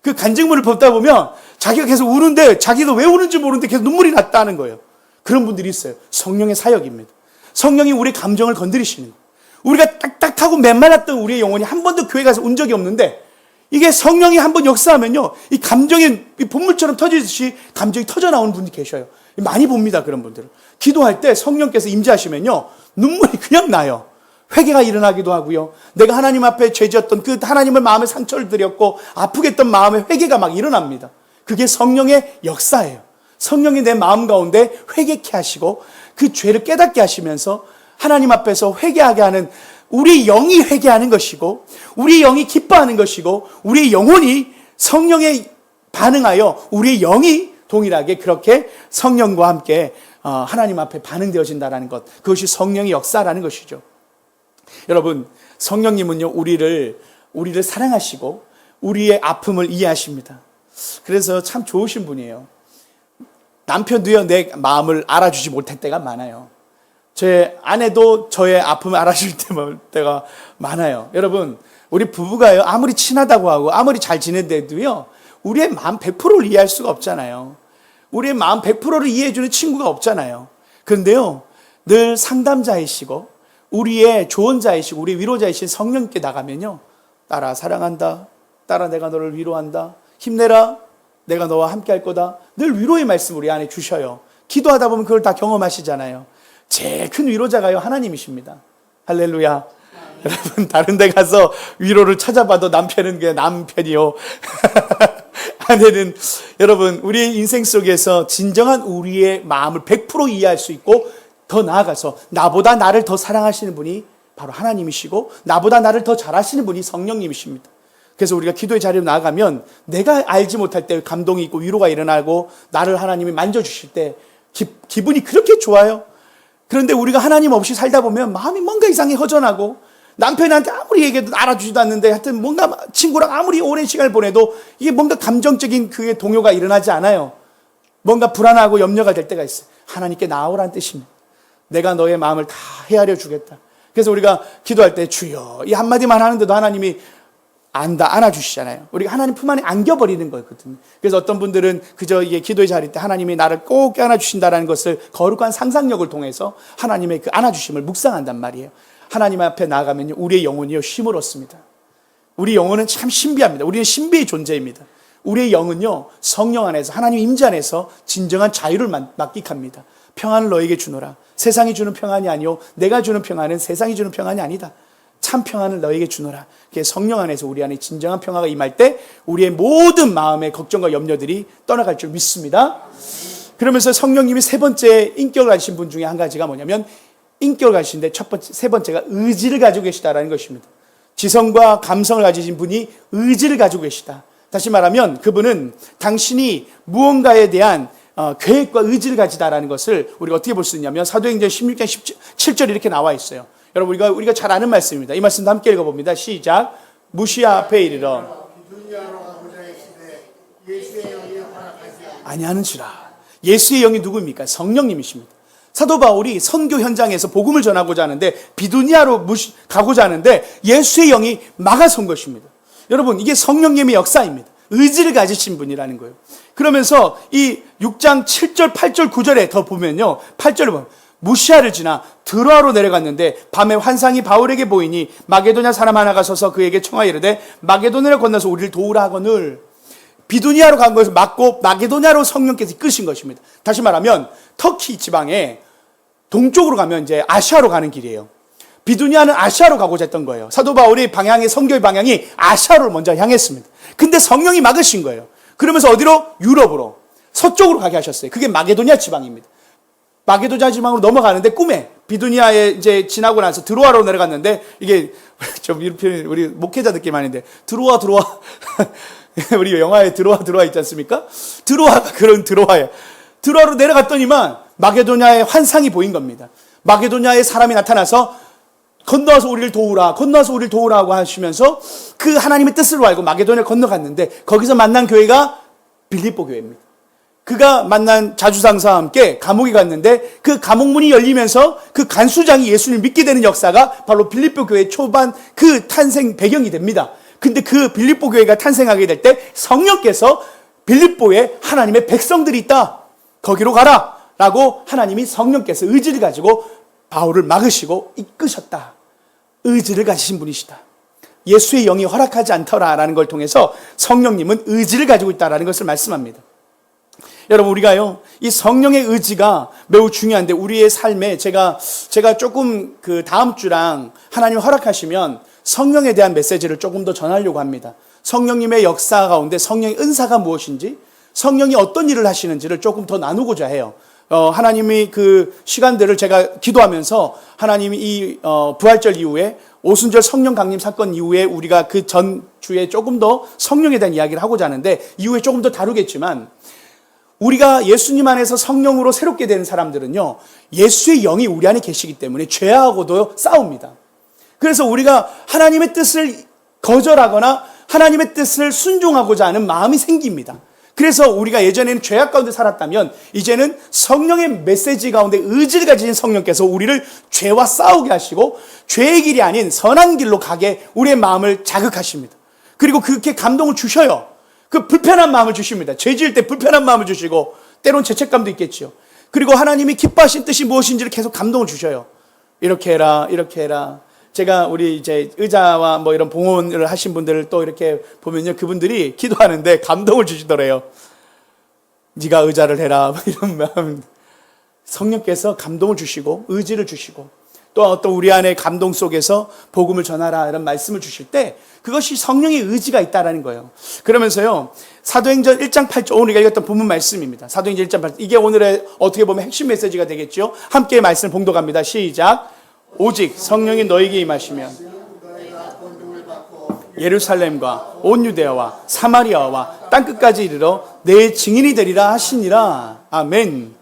그 간증문을 보다 보면 자기가 계속 우는데 자기도 왜 우는지 모르는데 계속 눈물이 났다는 거예요. 그런 분들이 있어요. 성령의 사역입니다. 성령이 우리 감정을 건드리시는 거예요. 우리가 딱딱하고 메말랐던 우리의 영혼이 한 번도 교회 가서 운 적이 없는데 이게 성령이 한번 역사하면요, 이 감정이 본물처럼 터지듯이 감정이 터져 나오는 분이 계셔요. 많이 봅니다, 그런 분들을. 기도할 때 성령께서 임재하시면요, 눈물이 그냥 나요. 회개가 일어나기도 하고요. 내가 하나님 앞에 죄지었던 그 하나님의 마음에 상처를 드렸고 아프게 했던 마음에 회개가 막 일어납니다. 그게 성령의 역사예요. 성령이 내 마음 가운데 회개케 하시고 그 죄를 깨닫게 하시면서 하나님 앞에서 회개하게 하는, 우리 영이 회개하는 것이고 우리 영이 기뻐하는 것이고 우리 영혼이 성령에 반응하여 우리 영이 동일하게 그렇게 성령과 함께 하나님 앞에 반응되어진다라는 것, 그것이 성령의 역사라는 것이죠. 여러분, 성령님은요 우리를 사랑하시고 우리의 아픔을 이해하십니다. 그래서 참 좋으신 분이에요. 남편도요 내 마음을 알아주지 못할 때가 많아요. 제 아내도 저의 아픔을 알아줄 때가 많아요. 여러분, 우리 부부가요 아무리 친하다고 하고 아무리 잘 지낸데도요 우리의 마음 100%를 이해할 수가 없잖아요. 우리의 마음 100%를 이해해주는 친구가 없잖아요. 그런데요 늘 상담자이시고 우리의 조언자이시고 우리의 위로자이신 성령께 나가면요, 딸아 사랑한다, 딸아 내가 너를 위로한다, 힘내라, 내가 너와 함께 할 거다, 늘 위로의 말씀 우리 안에 주셔요. 기도하다 보면 그걸 다 경험하시잖아요. 제일 큰 위로자가요 하나님이십니다. 할렐루야. 여러분, 다른 데 가서 위로를 찾아봐도 남편은 그냥 남편이요 아내는, 여러분, 우리의 인생 속에서 진정한 우리의 마음을 100% 이해할 수 있고 더 나아가서 나보다 나를 더 사랑하시는 분이 바로 하나님이시고 나보다 나를 더 잘하시는 분이 성령님이십니다. 그래서 우리가 기도의 자리로 나아가면 내가 알지 못할 때 감동이 있고 위로가 일어나고 나를 하나님이 만져주실 때 기분이 그렇게 좋아요. 그런데 우리가 하나님 없이 살다 보면 마음이 뭔가 이상하게 허전하고 남편한테 아무리 얘기해도 알아주지도 않는데 하여튼 뭔가 친구랑 아무리 오랜 시간을 보내도 이게 뭔가 감정적인 그의 동요가 일어나지 않아요. 뭔가 불안하고 염려가 될 때가 있어요. 하나님께 나오라는 뜻입니다. 내가 너의 마음을 다 헤아려 주겠다. 그래서 우리가 기도할 때 주여 이 한마디만 하는데도 하나님이 안아주시잖아요. 우리가 하나님 품 안에 안겨버리는 거거든요. 그래서 어떤 분들은 그저 이게 기도의 자리 때 하나님이 나를 꼭 안아주신다는 것을 거룩한 상상력을 통해서 하나님의 그 안아주심을 묵상한단 말이에요. 하나님 앞에 나아가면요 우리의 영혼이요 쉼을 얻습니다. 우리 영혼은 참 신비합니다. 우리는 신비의 존재입니다. 우리의 영은요 성령 안에서 하나님 임재 안에서 진정한 자유를 만끽합니다. 평안을 너에게 주노라. 세상이 주는 평안이 아니요 내가 주는 평안은 세상이 주는 평안이 아니다. 참 평안을 너에게 주노라. 성령 안에서 우리 안에 진정한 평화가 임할 때 우리의 모든 마음의 걱정과 염려들이 떠나갈 줄 믿습니다. 그러면서 성령님이 세 번째 인격을 가지신 분 중에 한 가지가 뭐냐면, 인격을 가지신데 세 번째가 의지를 가지고 계시다라는 것입니다. 지성과 감성을 가지신 분이 의지를 가지고 계시다. 다시 말하면 그분은 당신이 무언가에 대한 계획과 의지를 가지다라는 것을 우리가 어떻게 볼 수 있냐면 사도행전 16장 17절 이렇게 나와 있어요. 여러분, 우리가 잘 아는 말씀입니다. 이 말씀도 함께 읽어봅니다. 시작. 무시아 앞에 이르러 아니하는지라. 예수의 영이 누구입니까? 성령님이십니다. 사도 바울이 선교 현장에서 복음을 전하고자 하는데 비두니아로 가고자 하는데 예수의 영이 막아선 것입니다. 여러분, 이게 성령님의 역사입니다. 의지를 가지신 분이라는 거예요. 그러면서 이 6장 7절, 8절, 9절에 더 보면요. 8절을 보면 무시아를 지나 드로아로 내려갔는데 밤에 환상이 바울에게 보이니 마게도냐 사람 하나가 서서 그에게 청하여 이르되 마게도냐를 건너서 우리를 도우라 하거늘. 비두니아로 간 것을 막고 마게도냐로 성령께서 이끄신 것입니다. 다시 말하면 터키 지방에 동쪽으로 가면 이제 아시아로 가는 길이에요. 비두니아는 아시아로 가고자 했던 거예요. 사도 바울이 성교의 방향이 아시아로 먼저 향했습니다. 근데 성령이 막으신 거예요. 그러면서 어디로? 유럽으로, 서쪽으로 가게 하셨어요. 그게 마게도냐 지방입니다. 마게도냐 지방으로 넘어가는데 꿈에 비두니아에 이제 지나고 나서 드로아로 내려갔는데, 이게 좀 이런 우리 목회자 느낌 아닌데 드로아 우리 영화에 드로아 있지 않습니까? 드로아가 그런 드로아예요. 드로아로 내려갔더니만 마게도냐의 환상이 보인 겁니다. 마게도냐의 사람이 나타나서 건너와서 우리를 도우라고 하시면서 그 하나님의 뜻을 알고 마게도냐를 건너갔는데 거기서 만난 교회가 빌립보 교회입니다. 그가 만난 자주상사와 함께 감옥에 갔는데 그 감옥문이 열리면서 그 간수장이 예수님을 믿게 되는 역사가 바로 빌립보 교회 초반 그 탄생 배경이 됩니다. 근데 그 빌립보 교회가 탄생하게 될 때 성령께서 빌립보에 하나님의 백성들이 있다, 거기로 가라 라고 하나님이 성령께서 의지를 가지고 바울을 막으시고 이끄셨다. 의지를 가지신 분이시다. 예수의 영이 허락하지 않더라라는 걸 통해서 성령님은 의지를 가지고 있다라는 것을 말씀합니다. 여러분, 우리가요 이 성령의 의지가 매우 중요한데 우리의 삶에 제가 조금 그 다음 주랑 하나님 허락하시면 성령에 대한 메시지를 조금 더 전하려고 합니다. 성령님의 역사 가운데 성령의 은사가 무엇인지, 성령이 어떤 일을 하시는지를 조금 더 나누고자 해요. 하나님이 그 시간들을 제가 기도하면서 하나님이 이 부활절 이후에 오순절 성령 강림 사건 이후에 우리가 그 전 주에 조금 더 성령에 대한 이야기를 하고자 하는데 이후에 조금 더 다루겠지만, 우리가 예수님 안에서 성령으로 새롭게 되는 사람들은요, 예수의 영이 우리 안에 계시기 때문에 죄하고도 싸웁니다. 그래서 우리가 하나님의 뜻을 거절하거나 하나님의 뜻을 순종하고자 하는 마음이 생깁니다. 그래서 우리가 예전에는 죄악 가운데 살았다면 이제는 성령의 메시지 가운데 의지를 가진 성령께서 우리를 죄와 싸우게 하시고 죄의 길이 아닌 선한 길로 가게 우리의 마음을 자극하십니다. 그리고 그렇게 감동을 주셔요. 그 불편한 마음을 주십니다. 죄 지을 때 불편한 마음을 주시고 때론 죄책감도 있겠죠. 그리고 하나님이 기뻐하신 뜻이 무엇인지를 계속 감동을 주셔요. 이렇게 해라, 이렇게 해라. 제가 우리 이제 의자와 뭐 이런 봉헌을 하신 분들을 또 이렇게 보면요, 그분들이 기도하는데 감동을 주시더래요. 네가 의자를 해라, 이런 마음. 성령께서 감동을 주시고 의지를 주시고 또 우리 안에 감동 속에서 복음을 전하라 이런 말씀을 주실 때 그것이 성령의 의지가 있다라는 거예요. 그러면서요, 사도행전 1장 8절, 오늘 우리가 읽었던 본문 말씀입니다. 사도행전 1장 8절, 이게 오늘의 어떻게 보면 핵심 메시지가 되겠죠. 함께 말씀을 봉독합니다. 시작. 오직 성령이 너에게 임하시면 예루살렘과 온 유대아와 사마리아와 땅끝까지 이르러 내 증인이 되리라 하시니라. 아멘.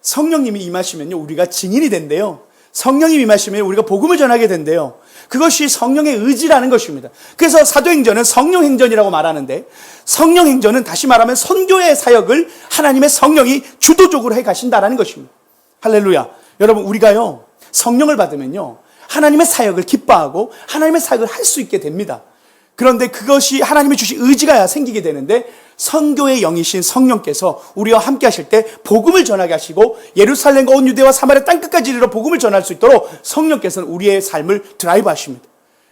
성령님이 임하시면요, 우리가 증인이 된대요. 성령이 임하시면 우리가 복음을 전하게 된대요. 그것이 성령의 의지라는 것입니다. 그래서 사도행전은 성령행전이라고 말하는데, 성령행전은 다시 말하면 선교의 사역을 하나님의 성령이 주도적으로 해 가신다라는 것입니다. 할렐루야. 여러분, 우리가요, 성령을 받으면요, 하나님의 사역을 기뻐하고 하나님의 사역을 할 수 있게 됩니다. 그런데 그것이 하나님이 주신 의지가 생기게 되는데, 선교의 영이신 성령께서 우리와 함께 하실 때 복음을 전하게 하시고 예루살렘과 온 유대와 사마리아 땅끝까지 이르러 복음을 전할 수 있도록 성령께서는 우리의 삶을 드라이브 하십니다.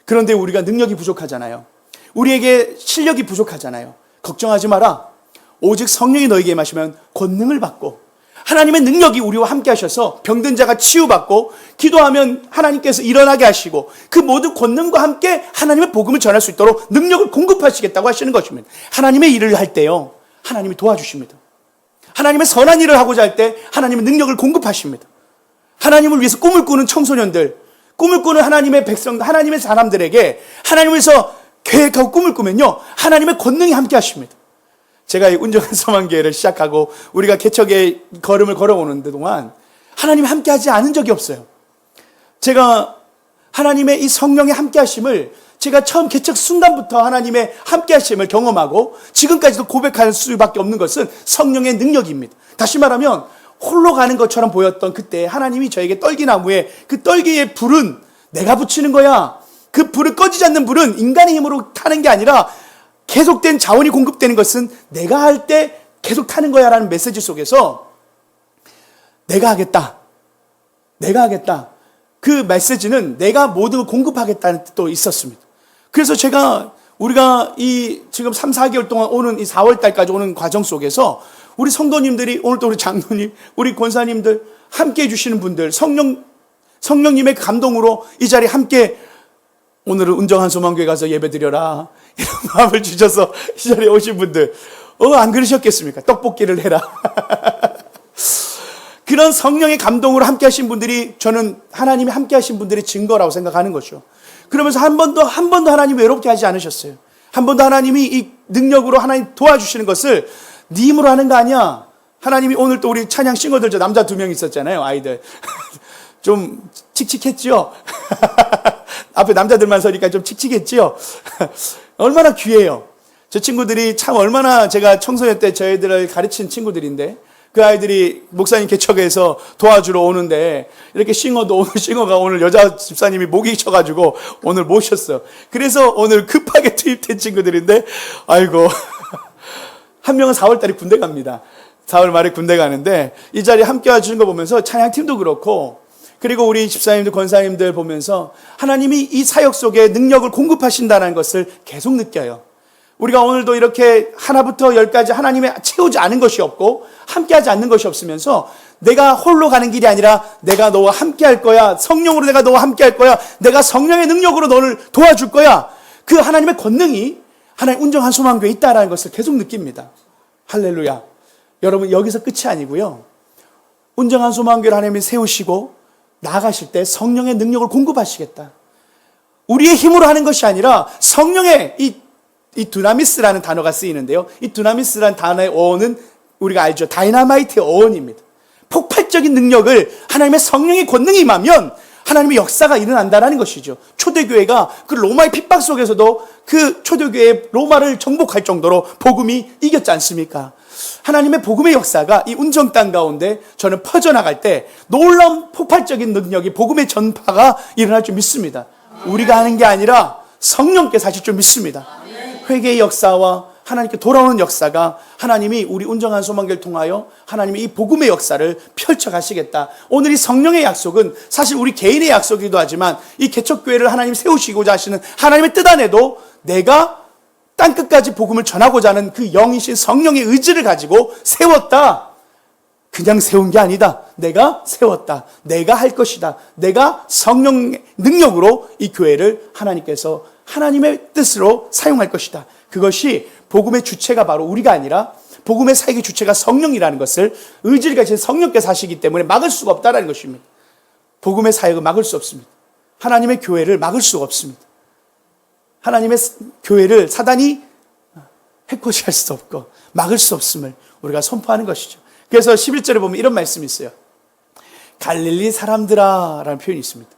그런데 우리가 능력이 부족하잖아요. 우리에게 실력이 부족하잖아요. 걱정하지 마라. 오직 성령이 너에게 임하시면 권능을 받고 하나님의 능력이 우리와 함께 하셔서 병든 자가 치유받고 기도하면 하나님께서 일어나게 하시고 그 모든 권능과 함께 하나님의 복음을 전할 수 있도록 능력을 공급하시겠다고 하시는 것입니다. 하나님의 일을 할 때요, 하나님이 도와주십니다. 하나님의 선한 일을 하고자 할 때 하나님의 능력을 공급하십니다. 하나님을 위해서 꿈을 꾸는 청소년들, 꿈을 꾸는 하나님의 백성들, 하나님의 사람들에게 하나님을 위해서 계획하고 꿈을 꾸면요, 하나님의 권능이 함께 하십니다. 제가 이 운정한 소망교회를 시작하고 우리가 개척의 걸음을 걸어오는 동안 하나님이 함께하지 않은 적이 없어요. 제가 하나님의 이 성령의 함께하심을 제가 처음 개척 순간부터 하나님의 함께하심을 경험하고 지금까지도 고백할 수밖에 없는 것은 성령의 능력입니다. 다시 말하면 홀로 가는 것처럼 보였던 그때 하나님이 저에게 떨기나무에 그 떨기의 불은 내가 붙이는 거야. 그 불을 꺼지지 않는 불은 인간의 힘으로 타는 게 아니라 계속된 자원이 공급되는 것은 내가 할 때 계속 타는 거야 라는 메시지 속에서 내가 하겠다. 그 메시지는 내가 모든 걸 공급하겠다는 뜻도 있었습니다. 그래서 우리가 이 지금 3, 4개월 동안 오는 이 4월 달까지 오는 과정 속에서 우리 성도님들이, 오늘 또 우리 장로님, 우리 권사님들, 함께 해주시는 분들, 성령님의 감동으로 이 자리에 함께 오늘은 운정한 소망교회 가서 예배 드려라 이런 마음을 주셔서 이 자리에 오신 분들, 안 그러셨겠습니까? 떡볶이를 해라. 그런 성령의 감동으로 함께 하신 분들이, 저는 하나님이 함께 하신 분들의 증거라고 생각하는 거죠. 그러면서 한 번도 하나님 외롭게 하지 않으셨어요. 한 번도 하나님이 이 능력으로 하나님 도와주시는 것을 네 힘으로 하는 거 아니야. 하나님이 오늘 또 우리 찬양 싱어들, 저 남자 2명 있었잖아요, 아이들. 좀 칙칙했죠? 앞에 남자들만 서니까 좀 칙칙했죠? 얼마나 귀해요. 저 친구들이 참 얼마나, 제가 청소년 때 저희들을 가르친 친구들인데, 그 아이들이 목사님 개척에서 도와주러 오는데, 이렇게 싱어가 오늘 여자 집사님이 목이 쳐가지고 오늘 모셨어요. 그래서 오늘 급하게 투입된 친구들인데, 아이고. 한 명은 4월 달에 군대 갑니다. 4월 말에 군대 가는데, 이 자리에 함께 와주는 거 보면서 찬양팀도 그렇고, 그리고 우리 집사님들, 권사님들 보면서 하나님이 이 사역 속에 능력을 공급하신다는 것을 계속 느껴요. 우리가 오늘도 이렇게 하나부터 열까지 하나님의 채우지 않은 것이 없고 함께하지 않는 것이 없으면서 내가 홀로 가는 길이 아니라 내가 너와 함께할 거야. 성령으로 내가 너와 함께할 거야. 내가 성령의 능력으로 너를 도와줄 거야. 그 하나님의 권능이 하나님 운정한 소망교회에 있다는 것을 계속 느낍니다. 할렐루야. 여러분, 여기서 끝이 아니고요. 운정한 소망교회를 하나님이 세우시고 나아가실 때 성령의 능력을 공급하시겠다. 우리의 힘으로 하는 것이 아니라 성령의 이 두나미스라는 단어가 쓰이는데요. 이 두나미스라는 단어의 어원은 우리가 알죠. 다이너마이트의 어원입니다. 폭발적인 능력을 하나님의 성령의 권능이 임하면 하나님의 역사가 일어난다는 것이죠. 초대교회가 그 로마의 핍박 속에서도 그 초대교회의 로마를 정복할 정도로 복음이 이겼지 않습니까? 하나님의 복음의 역사가 이 운정 땅 가운데 저는 퍼져나갈 때 놀라운 폭발적인 능력이 복음의 전파가 일어날 줄 믿습니다. 우리가 하는 게 아니라 성령께서 하실 줄 믿습니다. 회개의 역사와 하나님께 돌아오는 역사가 하나님이 우리 운정한 소망교를 통하여 하나님이 이 복음의 역사를 펼쳐가시겠다. 오늘 이 성령의 약속은 사실 우리 개인의 약속이기도 하지만 이 개척교회를 하나님 세우시고자 하시는 하나님의 뜻 안에도 내가 땅끝까지 복음을 전하고자 하는 그 영이신 성령의 의지를 가지고 세웠다. 그냥 세운 게 아니다. 내가 세웠다. 내가 할 것이다. 내가 성령의 능력으로 이 교회를 하나님께서 하나님의 뜻으로 사용할 것이다. 그것이 복음의 주체가 바로 우리가 아니라 복음의 사역의 주체가 성령이라는 것을 의지를 가진 성령께서 하시기 때문에 막을 수가 없다는 것입니다. 복음의 사역을 막을 수 없습니다. 하나님의 교회를 막을 수가 없습니다. 하나님의 교회를 사단이 해코지할 수 없고 막을 수 없음을 우리가 선포하는 것이죠. 그래서 11절에 보면 이런 말씀이 있어요. 갈릴리 사람들아 라는 표현이 있습니다.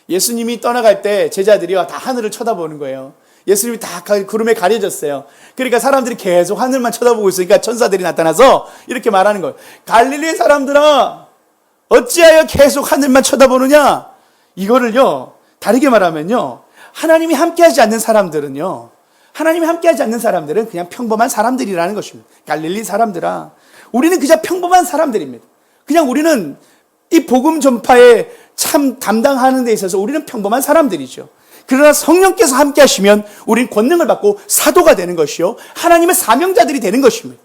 예수님이 떠나갈 때 제자들이 다 하늘을 쳐다보는 거예요. 예수님이 다 구름에 가려졌어요. 그러니까 사람들이 계속 하늘만 쳐다보고 있으니까 천사들이 나타나서 이렇게 말하는 거예요. 갈릴리 사람들아 어찌하여 계속 하늘만 쳐다보느냐. 이거를요 다르게 말하면요, 하나님이 함께하지 않는 사람들은요, 하나님이 함께하지 않는 사람들은 그냥 평범한 사람들이라는 것입니다. 갈릴리 사람들아, 우리는 그냥 평범한 사람들입니다. 그냥 우리는 이 복음 전파에 참 담당하는 데 있어서 우리는 평범한 사람들이죠. 그러나 성령께서 함께 하시면 우리는 권능을 받고 사도가 되는 것이요, 하나님의 사명자들이 되는 것입니다.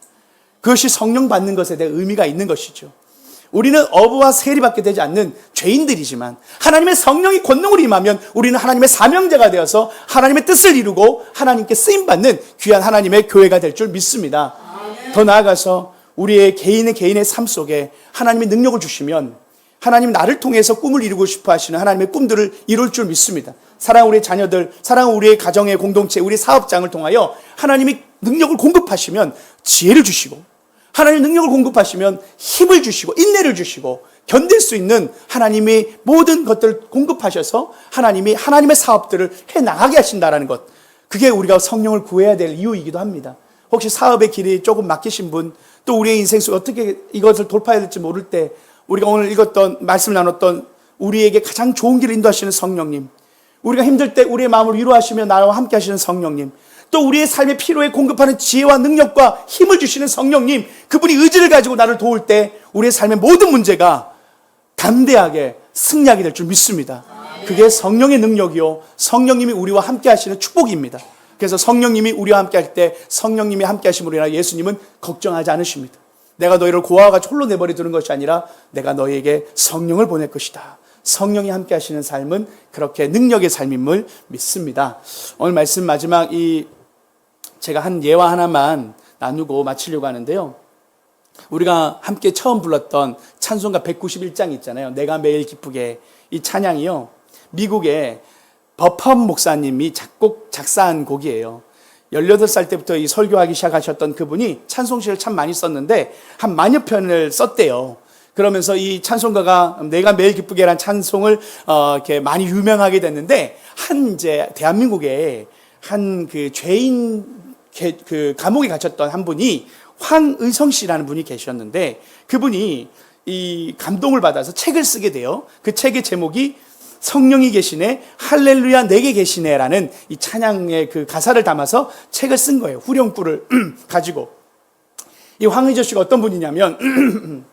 그것이 성령 받는 것에 대해 의미가 있는 것이죠. 우리는 어부와 세리밖에 되지 않는 죄인들이지만 하나님의 성령이 권능으로 임하면 우리는 하나님의 사명자가 되어서 하나님의 뜻을 이루고 하나님께 쓰임받는 귀한 하나님의 교회가 될 줄 믿습니다. 더 나아가서 우리의 개인의 삶 속에 하나님의 능력을 주시면 하나님 나를 통해서 꿈을 이루고 싶어 하시는 하나님의 꿈들을 이룰 줄 믿습니다. 사랑하는 우리의 자녀들, 사랑하는 우리의 가정의 공동체, 우리 사업장을 통하여 하나님이 능력을 공급하시면 지혜를 주시고, 하나님 능력을 공급하시면 힘을 주시고 인내를 주시고 견딜 수 있는 하나님의 모든 것들을 공급하셔서 하나님이 하나님의 사업들을 해나가게 하신다는 것, 그게 우리가 성령을 구해야 될 이유이기도 합니다. 혹시 사업의 길이 조금 막히신 분, 또 우리의 인생 속에 어떻게 이것을 돌파해야 될지 모를 때 우리가 오늘 읽었던 말씀을 나눴던 우리에게 가장 좋은 길을 인도하시는 성령님, 우리가 힘들 때 우리의 마음을 위로하시며 나와 함께 하시는 성령님, 또 우리의 삶의 필요에 공급하는 지혜와 능력과 힘을 주시는 성령님, 그분이 의지를 가지고 나를 도울 때 우리의 삶의 모든 문제가 담대하게 승리하게 될 줄 믿습니다. 그게 성령의 능력이요, 성령님이 우리와 함께 하시는 축복입니다. 그래서 성령님이 우리와 함께 할 때 성령님이 함께 하심으로 인하여 예수님은 걱정하지 않으십니다. 내가 너희를 고아와같이 홀로 내버려 두는 것이 아니라 내가 너희에게 성령을 보낼 것이다. 성령이 함께 하시는 삶은 그렇게 능력의 삶임을 믿습니다. 오늘 말씀 마지막 제가 한 예화 하나만 나누고 마치려고 하는데요. 우리가 함께 처음 불렀던 찬송가 191장 있잖아요. 내가 매일 기쁘게, 이 찬양이요, 미국의 버펌 목사님이 작사한 곡이에요. 18살 때부터 이 설교하기 시작하셨던 그분이 찬송시를 참 많이 썼는데 한 만여 편을 썼대요. 그러면서 이 찬송가가 내가 매일 기쁘게라는 찬송을 이렇게 많이 유명하게 됐는데, 이제 대한민국에 한 그 죄인 그 감옥에 갇혔던 한 분이 황의성 씨라는 분이 계셨는데, 그분이 이 감동을 받아서 책을 쓰게 돼요. 그 책의 제목이 성령이 계시네, 할렐루야 내게 계시네라는 이 찬양의 그 가사를 담아서 책을 쓴 거예요. 후렴구를 가지고. 이 황의조 씨가 어떤 분이냐면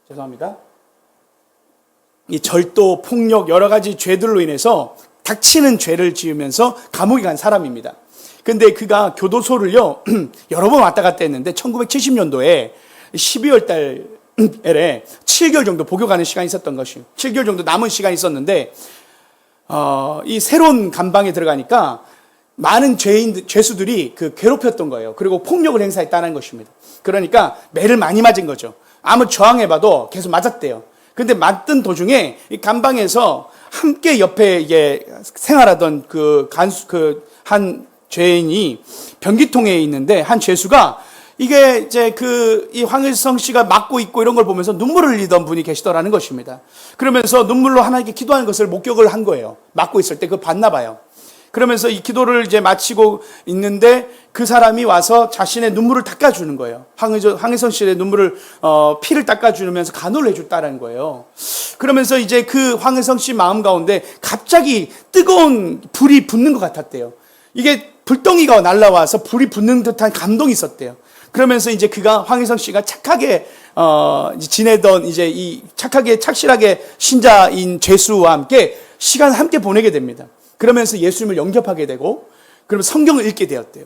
죄송합니다. 이 절도, 폭력, 여러 가지 죄들로 인해서 닥치는 죄를 지으면서 감옥에 간 사람입니다. 근데 그가 교도소를요 여러 번 왔다 갔다 했는데 1970년도에 12월 달에 7개월 정도 복역하는 시간이 있었던 것이에요. 7개월 정도 남은 시간이 있었는데 이 새로운 감방에 들어가니까 많은 죄수들이 그 괴롭혔던 거예요. 그리고 폭력을 행사했다는 것입니다. 그러니까 매를 많이 맞은 거죠. 아무 저항해봐도 계속 맞았대요. 근데 맞던 도중에 이 감방에서 함께 옆에 이게 생활하던 한 죄인이 변기통에 있는데 한 죄수가 이게 이제 이 황일성 씨가 맞고 있고 이런 걸 보면서 눈물을 흘리던 분이 계시더라는 것입니다. 그러면서 눈물로 하나님께 기도하는 것을 목격을 한 거예요. 맞고 있을 때 그걸 봤나 봐요. 그러면서 이 기도를 이제 마치고 있는데 그 사람이 와서 자신의 눈물을 닦아주는 거예요. 황일성 씨의 눈물을, 피를 닦아주면서 간호를 해줬다는 거예요. 그러면서 이제 그 황일성 씨 마음 가운데 갑자기 뜨거운 불이 붙는 것 같았대요. 이게 불덩이가 날라와서 불이 붙는 듯한 감동이 있었대요. 그러면서 이제 황일성 씨가 착하게, 지내던 착실하게 신자인 죄수와 함께 시간을 함께 보내게 됩니다. 그러면서 예수님을 영접하게 되고, 그러면 성경을 읽게 되었대요.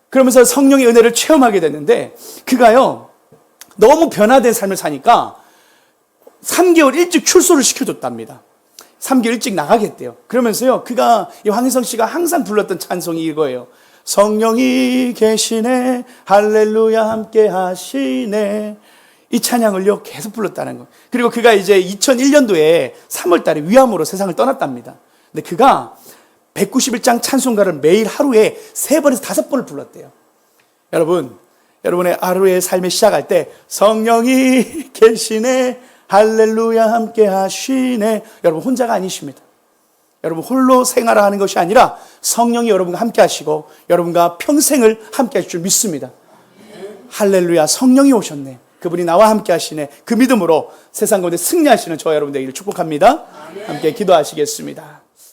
그러면서 성령의 은혜를 체험하게 됐는데, 그가요, 너무 변화된 삶을 사니까 3개월 일찍 출소를 시켜줬답니다. 3개월 일찍 나가겠대요. 그러면서요, 이 황희성 씨가 항상 불렀던 찬송이 이거예요. 성령이 계시네, 할렐루야 함께 하시네. 이 찬양을요, 계속 불렀다는 거. 그리고 그가 이제 2001년도에 3월 달에 위암으로 세상을 떠났답니다. 근데 그가 191장 찬송가를 매일 하루에 3번에서 5번을 불렀대요. 여러분의 하루의 삶을 시작할 때 성령이 계시네, 할렐루야 함께 하시네. 여러분 혼자가 아니십니다. 여러분 홀로 생활하는 것이 아니라 성령이 여러분과 함께 하시고 여러분과 평생을 함께 하실 줄 믿습니다. 할렐루야, 성령이 오셨네. 그분이 나와 함께 하시네. 그 믿음으로 세상 가운데 승리하시는 저와 여러분 되기를 축복합니다. 함께 기도하시겠습니다.